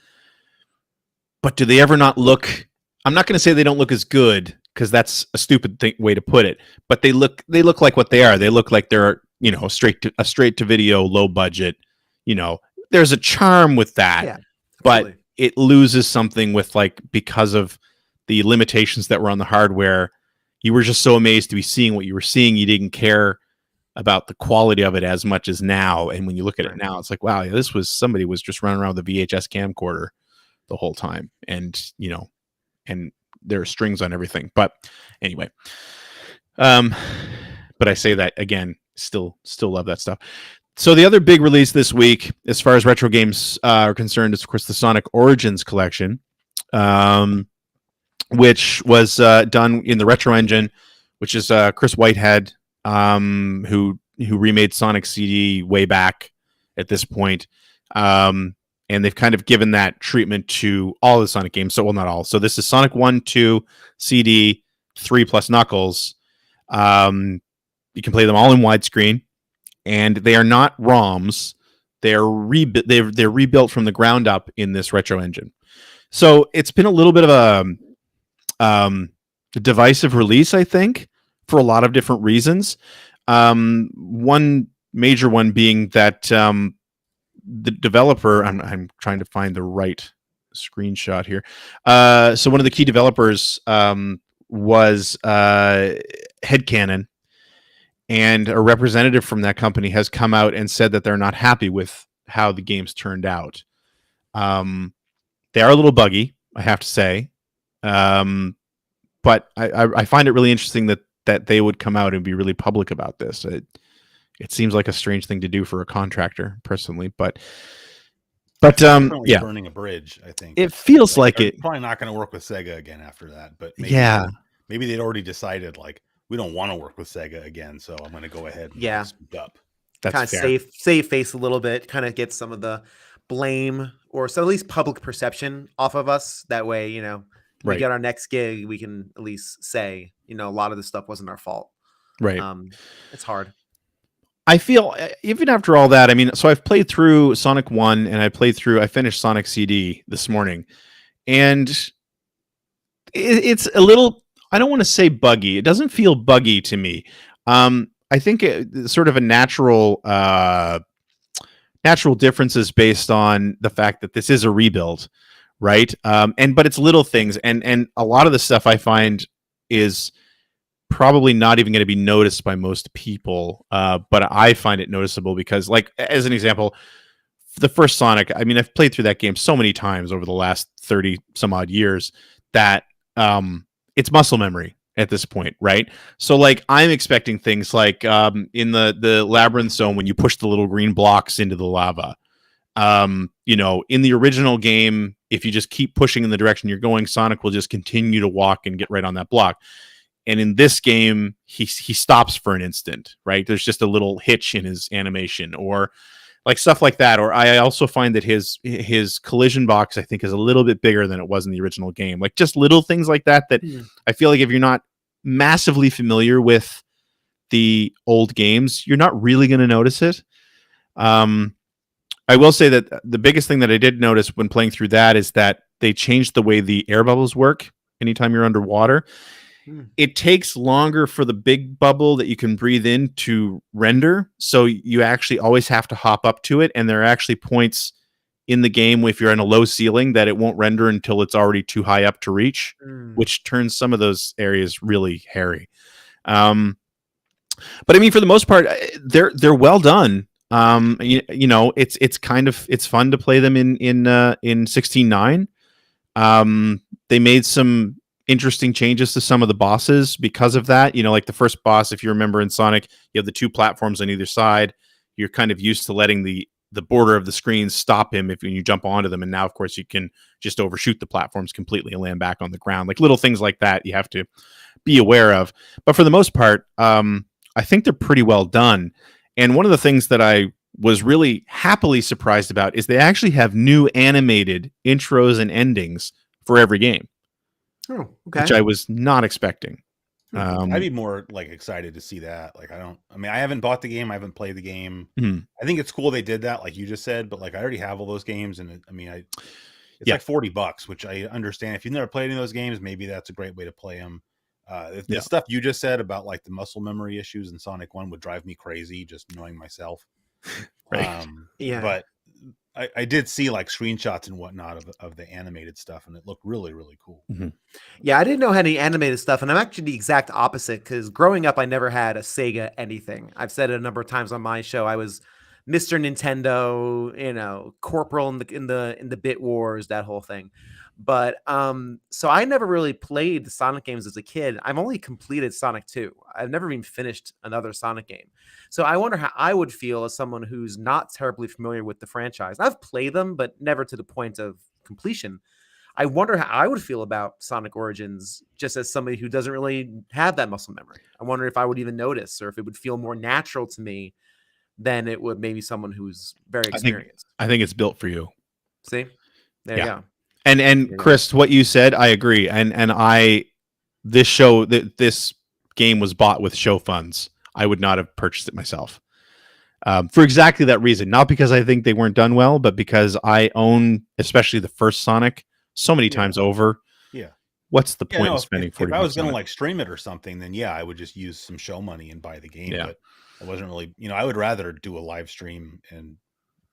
But do they ever not look? I'm not going to say they don't look as good, because that's a stupid way to put it. But they look like what they are. They look like they're, you know, straight to video, low budget. You know, there's a charm with that, but it loses something with, like, because of the limitations that were on the hardware. You were just so amazed to be seeing what you were seeing. You didn't care about the quality of it as much as now. And when you look at it now, it's like, wow, this was somebody was just running around with a VHS camcorder the whole time, and you know, and there are strings on everything. But anyway, but I say that again, still love that stuff. So the other big release this week, as far as retro games are concerned, is of course the Sonic Origins collection, which was done in the Retro Engine, which is Chris Whitehead, who remade Sonic CD way back at this point. And they've kind of given that treatment to all the Sonic games. So, well, not all. So this is Sonic 1, 2, CD, 3 plus Knuckles. You can play them all in widescreen, and they are not ROMs. They're rebuilt from the ground up in this Retro Engine. So it's been a little bit of a divisive release, I think, for a lot of different reasons. One major one being that the developer, I'm trying to find the right screenshot here. So one of the key developers was Headcanon, and a representative from that company has come out and said that they're not happy with how the games turned out. They are a little buggy, I have to say, but I find it really interesting that they would come out and be really public about this. It seems like a strange thing to do for a contractor, personally, but yeah, burning a bridge. I think it feels like it. Probably not going to work with Sega again after that, but maybe they'd already decided like we don't want to work with Sega again, so I'm going to go ahead and speak up. That's kind of save face a little bit, kind of get some of the blame or so at least public perception off of us. That way, you know, we get our next gig, we can at least say, you know, a lot of this stuff wasn't our fault. Right. It's hard. I feel even after all that, I mean, so I've played through Sonic 1 and I finished Sonic CD this morning, and it's a little, I don't want to say buggy. It doesn't feel buggy to me. I think it's sort of a natural differences based on the fact that this is a rebuild, right? But it's little things, and a lot of the stuff I find is probably not even going to be noticed by most people, but I find it noticeable because, like, as an example, the first Sonic, I mean, I've played through that game so many times over the last 30 some odd years that it's muscle memory at this point, right? So, like, I'm expecting things like in the labyrinth zone when you push the little green blocks into the lava. You know, in the original game, if you just keep pushing in the direction you're going, Sonic will just continue to walk and get right on that block. And in this game, he stops for an instant, right? There's just a little hitch in his animation, or like stuff like that. Or I also find that his collision box, I think, is a little bit bigger than it was in the original game. Like just little things like that I feel like if you're not massively familiar with the old games, you're not really going to notice it. I will say that the biggest thing that I did notice when playing through that is that they changed the way the air bubbles work anytime you're underwater. It takes longer for the big bubble that you can breathe in to render, so you actually always have to hop up to it, and there are actually points in the game if you're in a low ceiling that it won't render until it's already too high up to reach, which turns some of those areas really hairy. But I mean, for the most part, they're well done. You know, it's fun to play them in 16.9. They made some interesting changes to some of the bosses because of that. You know, like the first boss, if you remember in Sonic, you have the two platforms on either side. You're kind of used to letting the border of the screen stop him when you jump onto them, and now of course you can just overshoot the platforms completely and land back on the ground. Like little things like that you have to be aware of, but for the most part, I think they're pretty well done. And one of the things that I was really happily surprised about is they actually have new animated intros and endings for every game. Oh, okay. Which I was not expecting. I'd be more like excited to see that. Like, I haven't bought the game. I haven't played the game. I think it's cool they did that, like you just said, but like I already have all those games. And it's like $40, which I understand. If you've never played any of those games, maybe that's a great way to play them. The stuff you just said about like the muscle memory issues in Sonic 1 would drive me crazy, just knowing myself. Right. But I did see like screenshots and whatnot of the animated stuff, and it looked really, really cool. Yeah, I didn't know how any animated stuff, and I'm actually the exact opposite because growing up, I never had a Sega anything. I've said it a number of times on my show. I was Mr. Nintendo, you know, corporal in the Bit Wars, that whole thing. But so I never really played the Sonic games as a kid. I've only completed Sonic 2. I've never even finished another Sonic game. So I wonder how I would feel as someone who's not terribly familiar with the franchise. I've played them, but never to the point of completion. I wonder how I would feel about Sonic Origins just as somebody who doesn't really have that muscle memory. I wonder if I would even notice or if it would feel more natural to me than it would maybe someone who's very experienced. I think it's built for you. See? There you go. And Chris, what you said, I agree. And this game was bought with show funds. I would not have purchased it myself. For exactly that reason. Not because I think they weren't done well, but because I own, especially the first Sonic, so many times over. Yeah. What's the point of spending 40 If I was going to on it? like stream it or something, then I would just use some show money and buy the game. But I wasn't really, I would rather do a live stream and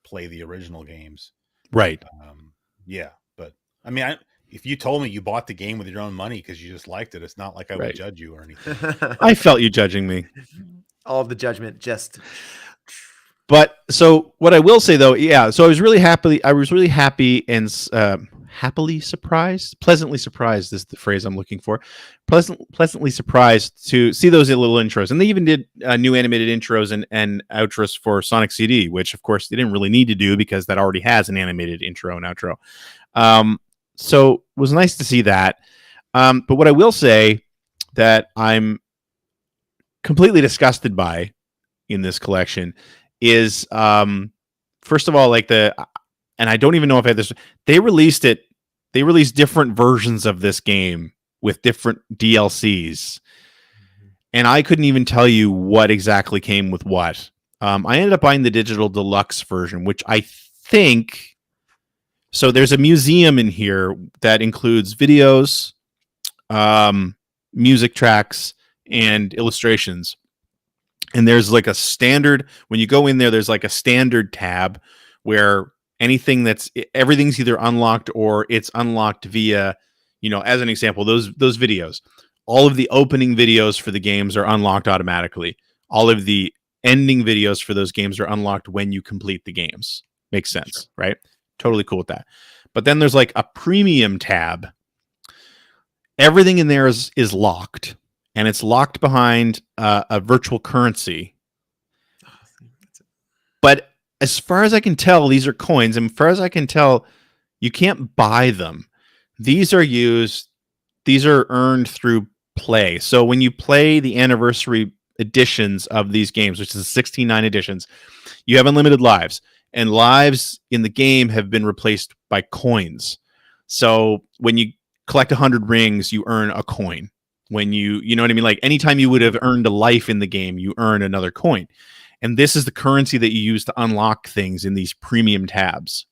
play the original games. Right. Yeah, but I mean, if you told me you bought the game with your own money because you just liked it, it's not like I would judge you or anything. I felt you judging me. All of the judgment, just. But so what I will say though, yeah. So I was really happy. I was really happy and happily surprised, pleasantly surprised is the phrase I'm looking for. Pleasantly surprised to see those little intros, and they even did new animated intros and outros for Sonic CD, which of course they didn't really need to do because that already has an animated intro and outro. So it was nice to see that. But what I will say that I'm completely disgusted by in this collection is, first of all, like and I don't even know if I had this, they released different versions of this game with different DLCs. And I couldn't even tell you what exactly came with what. I ended up buying the digital deluxe version, which I think, so there's a museum in here that includes videos, music tracks, and illustrations. And there's like a standard, when you go in there, there's like a standard tab where everything's either unlocked or it's unlocked via, as an example, those videos. All of the opening videos for the games are unlocked automatically. All of the ending videos for those games are unlocked when you complete the games. Makes sense, sure. Right? Totally cool with that. But then there's like a premium tab. Everything in there is locked, and it's locked behind a virtual currency. But as far as I can tell, these are coins. And as far as I can tell, you can't buy them. These are earned through play. So when you play the anniversary editions of these games, which is 69 editions, you have unlimited lives. And lives in the game have been replaced by coins. So when you collect 100 rings, you earn a coin. When you know what I mean? Like anytime you would have earned a life in the game, you earn another coin. And this is the currency that you use to unlock things in these premium tabs.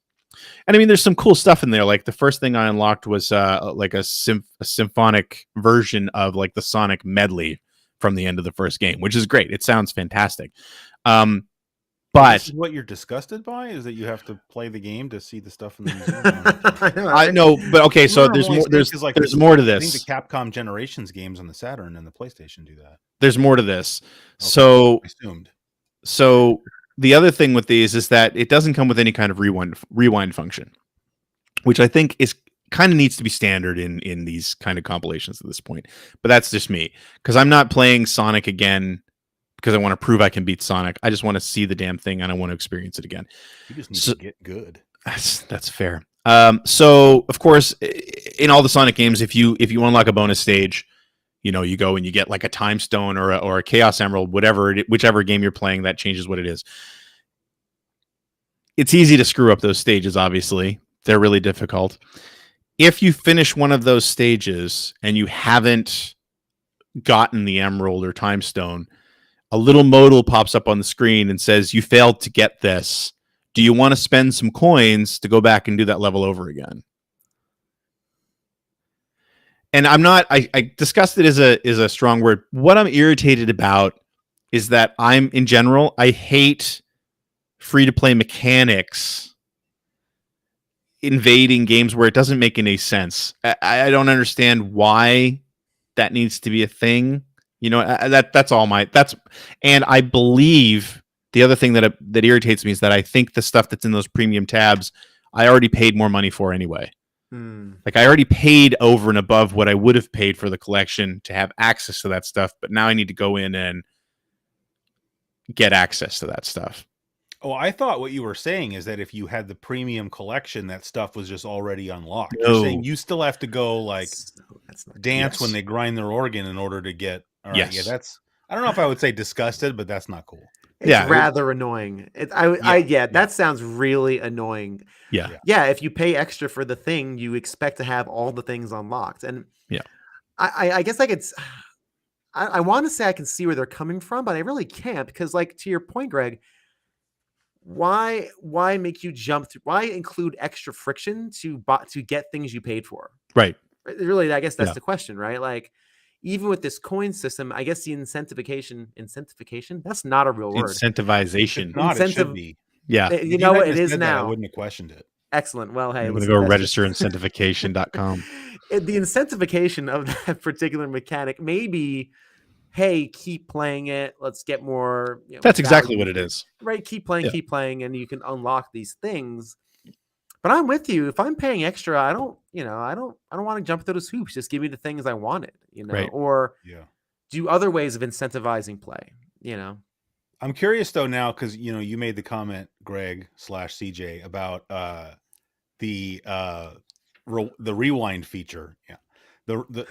And I mean, there's some cool stuff in there. Like the first thing I unlocked was like a symphonic version of like the Sonic medley from the end of the first game, which is great. It sounds fantastic. But this is what you're disgusted by is that you have to play the game to see the stuff in the museum. I know, but okay, so there's more. There's more to this. I think the Capcom Generations games on the Saturn and the PlayStation do that. There's more to this. Okay, so I assumed. So the other thing with these is that it doesn't come with any kind of rewind function, which I think is kind of needs to be standard in these kind of compilations at this point. But that's just me, because I'm not playing Sonic again because I want to prove I can beat Sonic. I just want to see the damn thing and I want to experience it again. You just need to get good. That's fair. So of course, in all the Sonic games, if you unlock a bonus stage, you go and you get like a time stone or a Chaos Emerald, whichever game you're playing, that changes what it is. It's easy to screw up those stages. Obviously, they're really difficult. If you finish one of those stages and you haven't gotten the Emerald or Time Stone, a little modal pops up on the screen and says, you failed to get this. Do you want to spend some coins to go back and do that level over again? And I discussed it is a strong word. What I'm irritated about is that in general, I hate free-to-play mechanics invading games where it doesn't make any sense. I don't understand why that needs to be a thing. That's all and I believe the other thing that irritates me is that I think the stuff that's in those premium tabs, I already paid more money for anyway. Like I already paid over and above what I would have paid for the collection to have access to that stuff, but now I need to go in and get access to that stuff. Oh, I thought what you were saying is that if you had the premium collection, that stuff was just already unlocked. No. You're saying you still have to go like dance when they grind their organ in order to get. All right, yes. Yeah, I don't know if I would say disgusted, but that's not cool. It's rather annoying. That sounds really annoying. Yeah. If you pay extra for the thing, you expect to have all the things unlocked. And yeah, I guess I want to say I can see where they're coming from, but I really can't, because like to your point, Greg, why make you jump through? Why include extra friction to get things you paid for? Right. Really, I guess that's the question, right? Like, even with this coin system, I guess the incentivization, that's not a real word. Incentivization. It should be. Yeah. You know what? It is now. I wouldn't have questioned it. Excellent. Well, hey, I'm going to go register incentivification.com. The incentivification of that particular mechanic may be, hey, keep playing it. Let's get more. That's exactly what it is. Right? Keep playing, and you can unlock these things. But I'm with you. If I'm paying extra, I don't want to jump through those hoops. Just give me the things I wanted, right. or do other ways of incentivizing play, I'm curious though now, because you made the comment, Greg / CJ, about the rewind feature. Yeah. The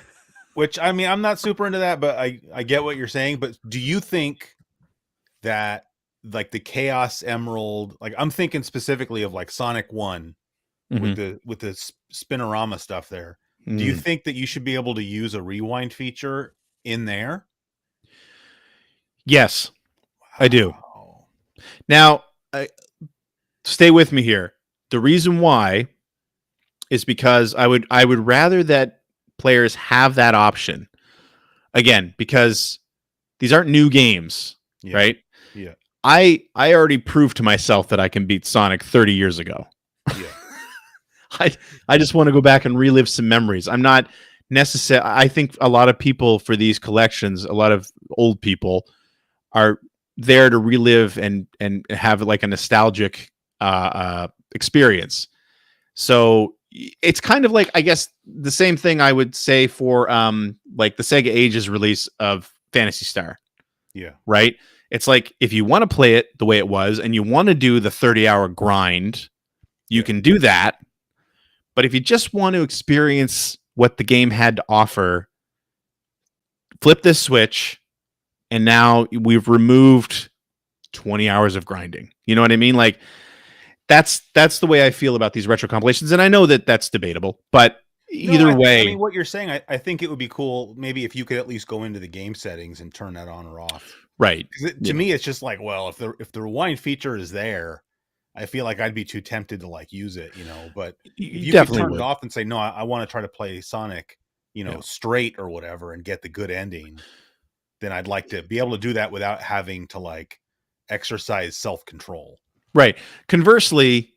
which, I mean, I'm not super into that, but I get what you're saying. But do you think that like the Chaos Emerald, like I'm thinking specifically of like Sonic 1 with the Spinorama stuff there. Do you think that you should be able to use a rewind feature in there? Yes, I do. Now, stay with me here. The reason why is because I would rather that players have that option. Again, because these aren't new games, right? Yeah. I already proved to myself that I can beat Sonic 30 years ago. Yeah. I just want to go back and relive some memories. I'm not necessarily. I think a lot of people for these collections, a lot of old people, are there to relive and have like a nostalgic experience. So it's kind of like, I guess, the same thing I would say for like the Sega Ages release of Phantasy Star. Yeah. Right? It's like, if you want to play it the way it was and you want to do the 30-hour grind, you can do that. But if you just want to experience what the game had to offer, flip this switch, and now we've removed 20 hours of grinding. You know what I mean? Like, that's the way I feel about these retro compilations. And I know that that's debatable, but either way. I mean, what you're saying, I think it would be cool maybe if you could at least go into the game settings and turn that on or off. Right. To me, it's just like, well, if the rewind feature is there, I feel like I'd be too tempted to like use it, but if you could turn it off and say, no, I want to try to play Sonic, straight or whatever and get the good ending, then I'd like to be able to do that without having to like exercise self-control. Right. Conversely,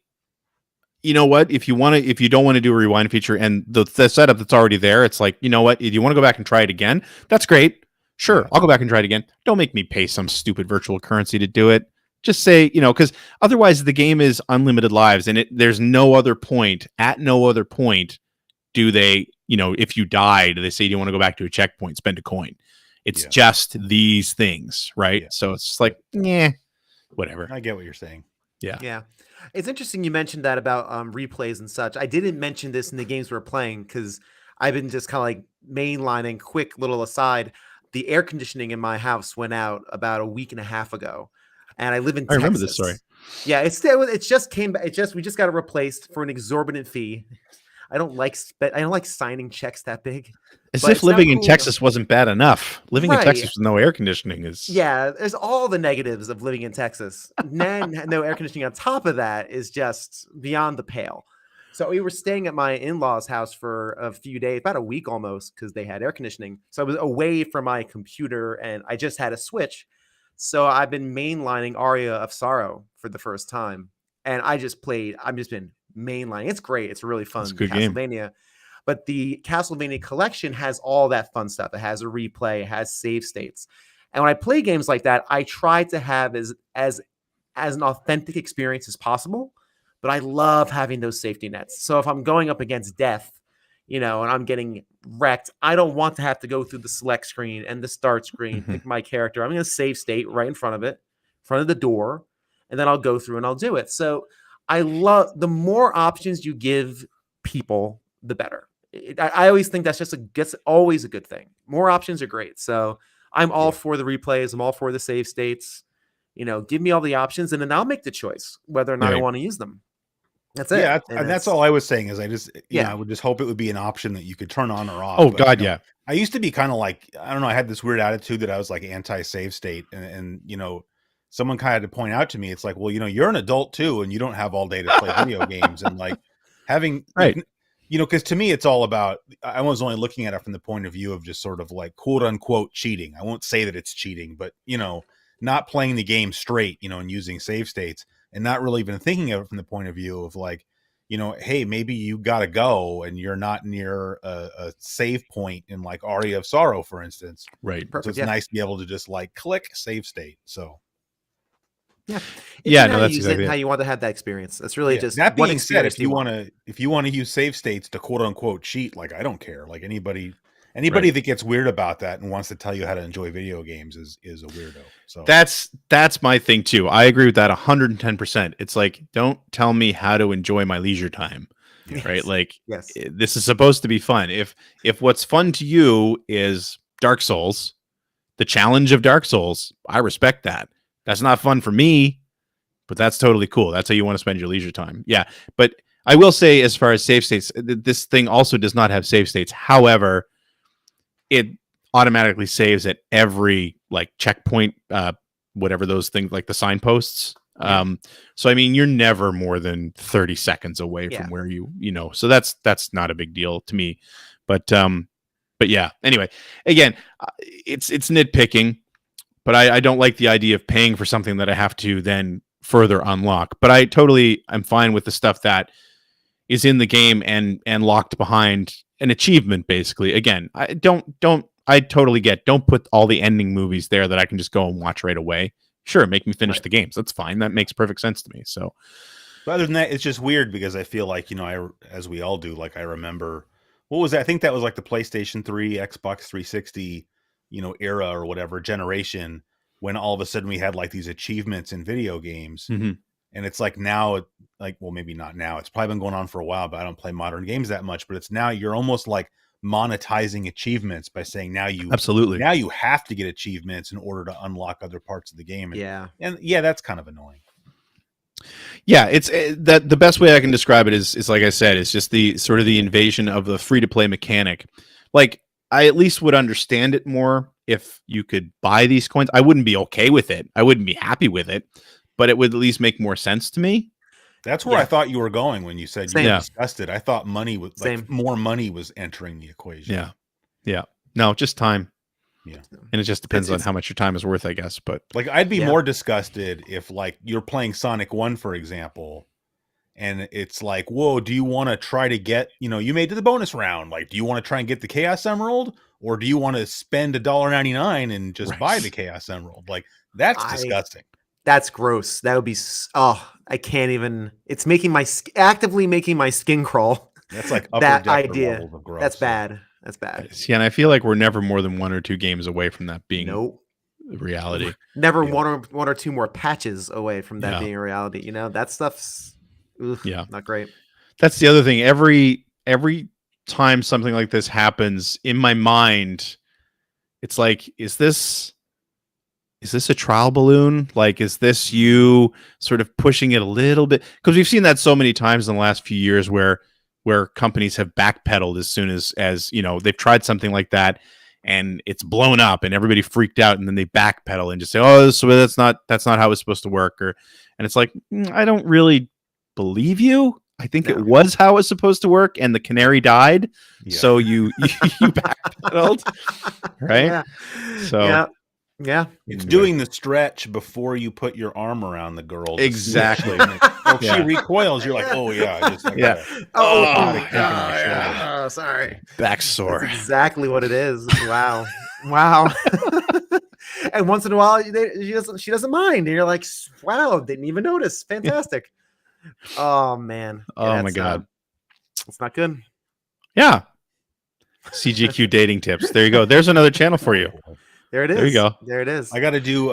you know what? If you don't want to do a rewind feature and the setup that's already there, it's like, you know what? If you want to go back and try it again, that's great. Sure, I'll go back and try it again. Don't make me pay some stupid virtual currency to do it. Just say, because otherwise the game is unlimited lives, and there's no other point. At no other point do they, if you died, they say, do you want to go back to a checkpoint, spend a coin. It's just these things, right? Yeah. So it's just like, whatever. I get what you're saying. Yeah. Yeah. It's interesting you mentioned that about replays and such. I didn't mention this in the games we're playing because I've been just kind of like mainlining. Quick little aside. The air conditioning in my house went out about a week and a half ago, and I live in Texas. I remember this story. Yeah, it just came back. We just got it replaced for an exorbitant fee. I don't like signing checks that big. As if living in Texas wasn't bad enough. Living in Texas with no air conditioning is... Yeah, there's all the negatives of living in Texas. No air conditioning on top of that is just beyond the pale. So we were staying at my in-laws' house for a few days, about a week almost, because they had air conditioning. So I was away from my computer, and I just had a Switch. So I've been mainlining Aria of Sorrow for the first time. And I've just been mainlining. It's great. It's really fun. It's a good Castlevania. game. But the Castlevania collection has all that fun stuff. It has a replay. It has save states. And when I play games like that, I try to have as an authentic experience as possible. But I love having those safety nets. So if I'm going up against death, and I'm getting wrecked, I don't want to have to go through the select screen and the start screen, pick my character. I'm going to save state right in front of the door, and then I'll go through and I'll do it. So I love the more options you give people, the better. I always think that's always a good thing. More options are great. So I'm all for the replays. I'm all for the save states. Give me all the options, and then I'll make the choice whether or not I want to use them. That's it. Yeah, and that's all I was saying is I would just hope it would be an option that you could turn on or off. Oh, God, yeah. I used to be kind of like, I don't know, I had this weird attitude that I was like anti-save state. And someone kind of had to point out to me, it's like, well, you're an adult too, and you don't have all day to play video games. And like having, right. Because to me, it's all about, I was only looking at it from the point of view of just sort of like quote unquote cheating. I won't say that it's cheating, but, not playing the game straight, and using save states. and not really even thinking of it from the point of view of like, hey, maybe you got to go and you're not near a save point in like Aria of Sorrow, for instance. Right. Perfect, So it's nice to be able to just like click save state. So yeah, no, that's use exactly it how it. you want to have that experience. That's really just that what being said, experience if you want to use save states to quote unquote cheat, like I don't care. Like anybody Right. that gets weird about that and wants to tell you how to enjoy video games is a weirdo. So That's my thing too. I agree with that 110%. It's like, don't tell me how to enjoy my leisure time. Yes. Right? Like, yes, this is supposed to be fun. If what's fun to you is Dark Souls, the challenge of Dark Souls, I respect that. That's not fun for me, but that's totally cool. That's how you want to spend your leisure time. Yeah. But I will say, as far as save states, this thing also does not have save states. However, it automatically saves at every like checkpoint, whatever those things, like the signposts. So I mean, you're never more than 30 seconds away from where so that's not a big deal to me. But yeah, anyway, again, it's nitpicking, but I don't like the idea of paying for something that I have to then further unlock. But I'm fine with the stuff that is in the game and locked behind an achievement, basically. Again, I totally don't put all the ending movies there that I can just go and watch right away. Sure, make me finish the games. That's fine. That makes perfect sense to me. So, but other than that, it's just weird because I feel like, as we all do, like I remember, what was that? I think that was like the PlayStation 3, Xbox 360, era or whatever generation, when all of a sudden we had like these achievements in video games. Mm-hmm. And it's like now, well, maybe not now. It's probably been going on for a while, but I don't play modern games that much. But it's now you're almost like monetizing achievements by saying now you have to get achievements in order to unlock other parts of the game. And that's kind of annoying. Yeah, it's that the best way I can describe it is like I said, it's just the sort of the invasion of the free to play mechanic. Like, I at least would understand it more if you could buy these coins. I wouldn't be okay with it. I wouldn't be happy with it, but it would at least make more sense to me. That's where I thought you were going when you said you discussed it. I thought money was more money was entering the equation. Yeah. No, just time. Yeah. And it just depends on how much your time is worth, I guess. But like, I'd be more disgusted if like you're playing Sonic 1, for example, and it's like, whoa, do you want to try to get, you made to the bonus round. Like, do you want to try and get the Chaos Emerald, or do you want to spend $1.99 and just buy the Chaos Emerald? Like, that's disgusting. That's gross. That would be, I can't even, it's actively making my skin crawl. That's like that idea. That's bad. That's bad. See, and I feel like we're never more than 1 or 2 games away from that being reality. Never one or two more patches away from that being a reality. That stuff's not great. That's the other thing. Every time something like this happens, in my mind, it's like, is this a trial balloon? Like, is this you sort of pushing it a little bit? Because we've seen that so many times in the last few years where companies have backpedaled as soon as they've tried something like that and it's blown up and everybody freaked out, and then they backpedal and just say, oh, so that's not how it's supposed to work. And it's like, I don't really believe you. I think it was how it's supposed to work, and the canary died. So you backpedaled, right? It's doing the stretch before you put your arm around the girl. Exactly. She recoils. You're like, oh yeah, just like sorry. Back sore. That's exactly what it is. Wow. And once in a while, she doesn't mind, and you're like, wow, didn't even notice. Fantastic. Oh man. Oh my god. It's not good. Yeah. CGQ dating tips. There you go. There's another channel for you. There it is. There you go. There it is. I got to do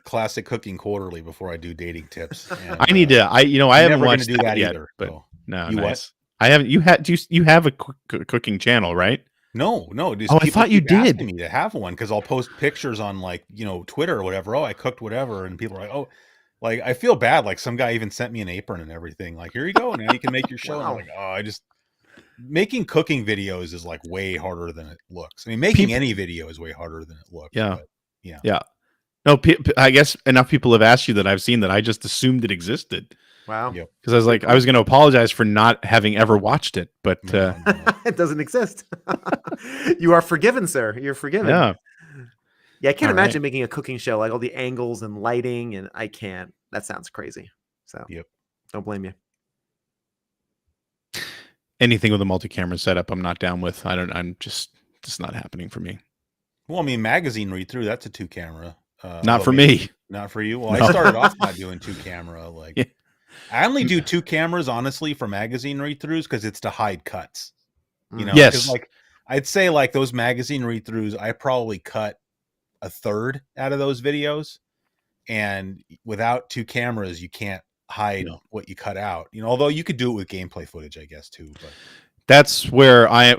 classic cooking quarterly before I do dating tips. And, I need to. I haven't watched that yet, either. But so. No, you nice. What? I haven't. You have a cooking channel, right? No. I thought you did. Me to have one because I'll post pictures on Twitter or whatever. Oh, I cooked whatever, and people are like, oh, like I feel bad. Like some guy even sent me an apron and everything. Like, here you go. Now you can make your show. Wow. And I'm like, making cooking videos is like way harder than it looks. I mean, making any video is way harder than it looks. Yeah. But, yeah. No, I guess enough people have asked you that I've seen that I just assumed it existed. Wow. Because I was like, I was going to apologize for not having ever watched it, but no. It doesn't exist. You are forgiven, sir. You're forgiven. Yeah. Yeah, I can't imagine making a cooking show, like all the angles and lighting, and I can't. That sounds crazy. So yep. Don't blame you. Anything with a multi-camera setup, I'm not down with. I'm just not happening for me. Well, I mean, magazine read through, that's a 2-camera. Not for me. Not for you. Well, No. I started off not doing 2-camera. Like, yeah. I only do 2 cameras, honestly, for magazine read-throughs because it's to hide cuts. You know, yes. Like, I'd say like those magazine read-throughs, I probably cut a third out of those videos, and without 2 cameras, you can't hide what you cut out. You know, although you could do it with gameplay footage, I guess too. But that's where I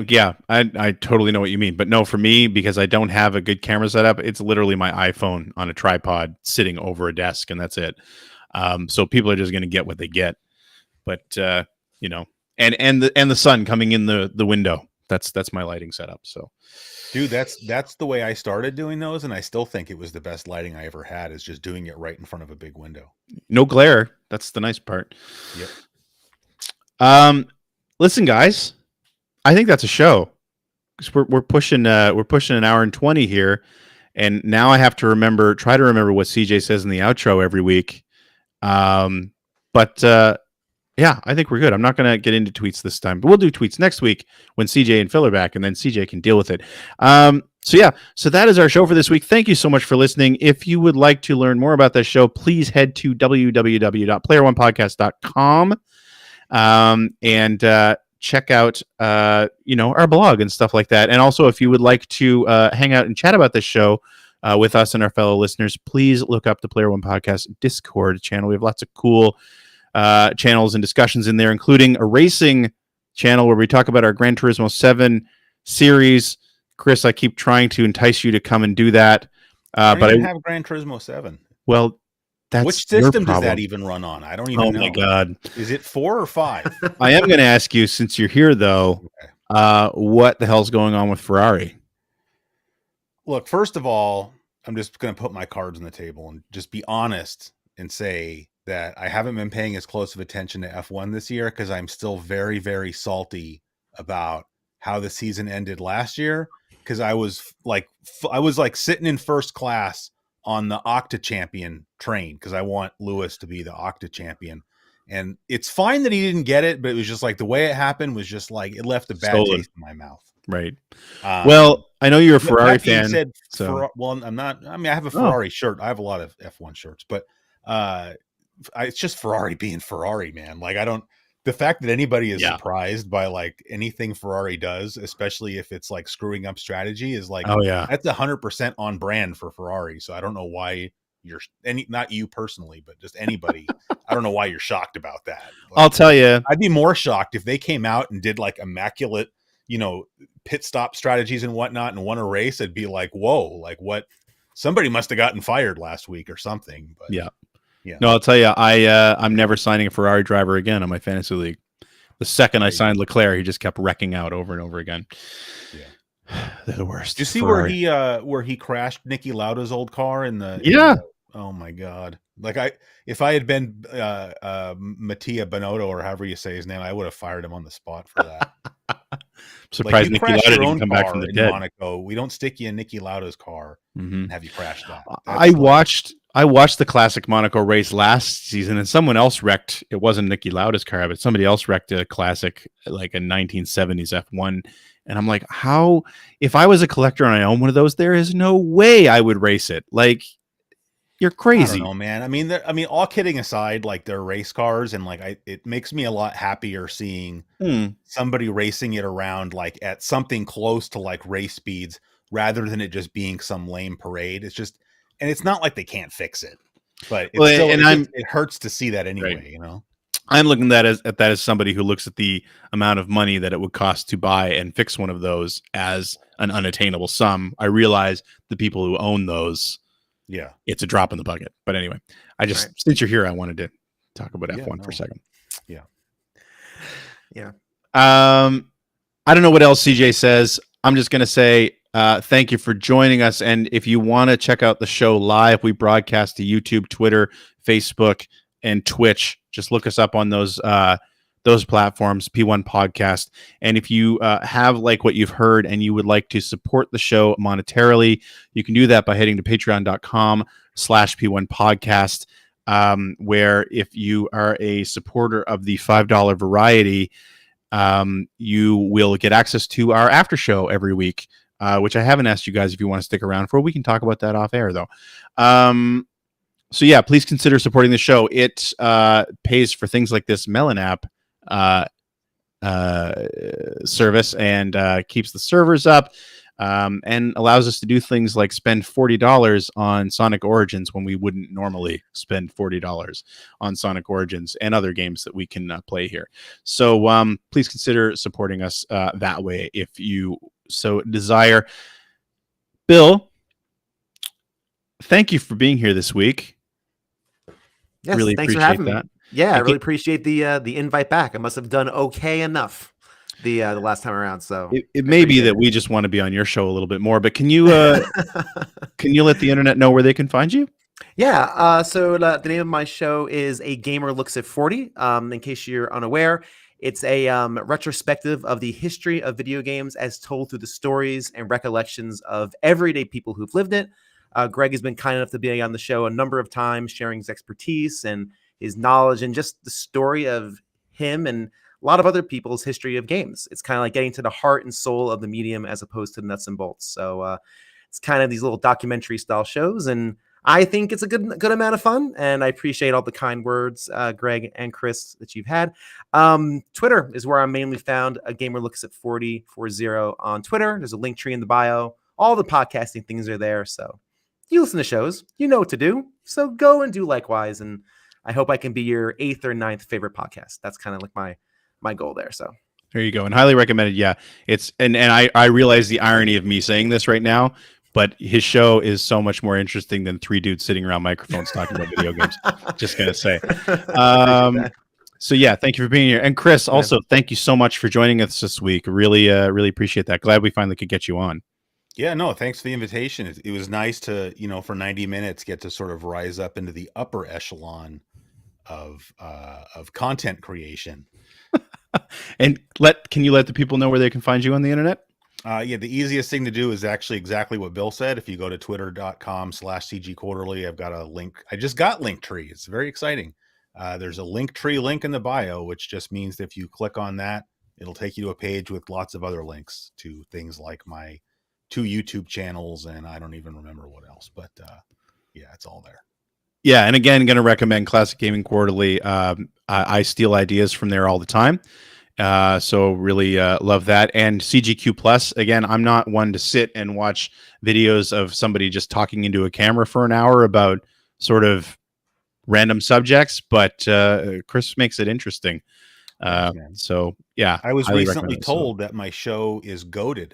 totally know what you mean. But no, for me, because I don't have a good camera setup, it's literally my iPhone on a tripod sitting over a desk, and that's it. So people are just going to get what they get. But you know, and the sun coming in the window. That's my lighting setup. So, dude, that's the way I started doing those, and I still think it was the best lighting I ever had. Is just doing it right in front of a big window. No glare. That's the nice part. Yep. Listen, guys, I think that's a show. Because we're pushing an hour and 20 here, and now I have to try to remember what CJ says in the outro every week. Yeah, I think we're good. I'm not going to get into tweets this time, but we'll do tweets next week when CJ and Phil are back, and then CJ can deal with it. So that is our show for this week. Thank you so much for listening. If you would like to learn more about this show, please head to www.playeronepodcast.com and check out our blog and stuff like that. And also, if you would like to hang out and chat about this show with us and our fellow listeners, please look up the Player One Podcast Discord channel. We have lots of cool channels and discussions in there, including a racing channel where we talk about our Gran Turismo 7 series. Chris, I keep trying to entice you to come and do that. But I have Gran Turismo 7. Well, that's which system does that even run on? I don't even know. Oh my God. Is it 4 or 5? I am going to ask you, since you're here though, what the hell's going on with Ferrari? Look, first of all, I'm just going to put my cards on the table and just be honest and say that I haven't been paying as close of attention to F1 this year because I'm still very, very salty about how the season ended last year. Because I was like sitting in first class on the Octa champion train because I want Lewis to be the Octa champion. And it's fine that he didn't get it, but it was just like the way it happened was just like it left a bad taste in my mouth. Right. Well, I know you're a Ferrari fan. Well, I'm not. I mean, I have a Ferrari shirt. I have a lot of F1 shirts, but it's just Ferrari being Ferrari, man. Like the fact that anybody is surprised by like anything Ferrari does, especially if it's like screwing up strategy, is like, that's 100% on brand for Ferrari. So I don't know why not you personally, but just anybody. I don't know why you're shocked about that. Like, I'll tell you, I'd be more shocked if they came out and did like immaculate, pit stop strategies and whatnot and won a race. It'd be like, whoa, like what? Somebody must have gotten fired last week or something. But yeah. No, I'll tell you, I'm never signing a Ferrari driver again on my fantasy league. The second I signed Leclerc, he just kept wrecking out over and over again. Yeah, they're the worst. Did you see Ferrari. where he crashed Niki Lauda's old car in the? Yeah. Oh my God! Like if I had been Mattia Binotto or however you say his name, I would have fired him on the spot for that. Surprised Niki Lauda didn't come back from the dead. Monaco, we don't stick you in Niki Lauda's car and have you crash that. I watched the classic Monaco race last season, and someone else wrecked. It wasn't Niki Lauda's car, but somebody else wrecked a classic, like a 1970s F1. And I'm like, how? If I was a collector and I own one of those, there is no way I would race it. Like, you're crazy. I don't know, man. I mean, all kidding aside, like they're race cars, and like it makes me a lot happier seeing somebody racing it around like at something close to like race speeds rather than it just being some lame parade. It's just. And it's not like they can't fix it, but it hurts to see that anyway. Right. I'm looking at that as somebody who looks at the amount of money that it would cost to buy and fix one of those as an unattainable sum. I realize the people who own those, it's a drop in the bucket. But anyway, since you're here, I wanted to talk about F1 for a second. Yeah. I don't know what else CJ says. I'm just going to say, thank you for joining us. And if you want to check out the show live, we broadcast to YouTube, Twitter, Facebook, and Twitch. Just look us up on those platforms, P1 Podcast. And if you have like what you've heard and you would like to support the show monetarily, you can do that by heading to patreon.com/P1 Podcast. where if you are a supporter of the $5 variety, you will get access to our after show every week, which I haven't asked you guys if you want to stick around for. We can talk about that off air, though. So yeah, please consider supporting the show. It pays for things like this Melon app service and keeps the servers up, and allows us to do things like spend $40 on Sonic Origins when we wouldn't normally spend $40 on Sonic Origins and other games that we can play here. So please consider supporting us that way if you so desire. Bill, thank you for being here this week. Yes, really thanks for appreciate having that. me. Yeah, I really appreciate the invite back. I must have done okay enough the last time around. So it may be that we just want to be on your show a little bit more, but can you let the internet know where they can find you? Yeah. So the name of my show is A Gamer Looks at 40. In case you're unaware, it's a retrospective of the history of video games as told through the stories and recollections of everyday people who've lived it. Greg has been kind enough to be on the show a number of times, sharing his expertise and his knowledge and just the story of him and a lot of other people's history of games. It's kind of like getting to the heart and soul of the medium as opposed to the nuts and bolts. So it's kind of these little documentary style shows, and I think it's a good amount of fun, and I appreciate all the kind words, Greg and Chris, that you've had. Twitter is where I'm mainly found. A Gamer Looks at 40 on Twitter. There's a link tree in the bio. All the podcasting things are there. So you listen to shows, you know what to do. So go and do likewise. And I hope I can be your 8th or 9th favorite podcast. That's kind of like my goal there. So there you go. And highly recommended. Yeah. It's and I realize the irony of me saying this right now, but his show is so much more interesting than three dudes sitting around microphones talking about video games. Just gonna say. So yeah, thank you for being here. And Chris, also thank you so much for joining us this week. Really appreciate that. Glad we finally could get you on. Yeah, no, thanks for the invitation. It was nice to, for 90 minutes get to sort of rise up into the upper echelon of content creation. And can you let the people know where they can find you on the internet? Yeah, the easiest thing to do is actually exactly what Bill said. If you go to twitter.com/CG Quarterly, I've got a link. I just got Linktree. It's very exciting. There's a Linktree link in the bio, which just means that if you click on that, it'll take you to a page with lots of other links to things like my 2 YouTube channels, and I don't even remember what else, but yeah, it's all there. Yeah, and again, going to recommend Classic Gaming Quarterly. I steal ideas from there all the time, so really love that. And CGQ Plus, again, I'm not one to sit and watch videos of somebody just talking into a camera for an hour about sort of random subjects, but Chris makes it interesting. So yeah, I was recently told that my show is goated,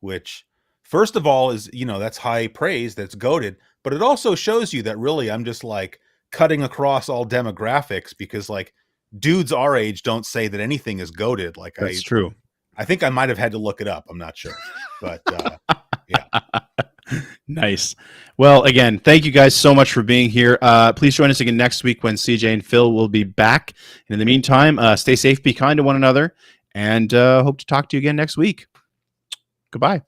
which first of all is, that's high praise, that's goated, but it also shows you that really I'm just like cutting across all demographics, because like dudes our age don't say that anything is goated. Like that's true. I think I might have had to look it up. I'm not sure, but yeah. Nice. Well, again, thank you guys so much for being here. Please join us again next week when CJ and Phil will be back. And in the meantime, stay safe, be kind to one another, and hope to talk to you again next week. Goodbye.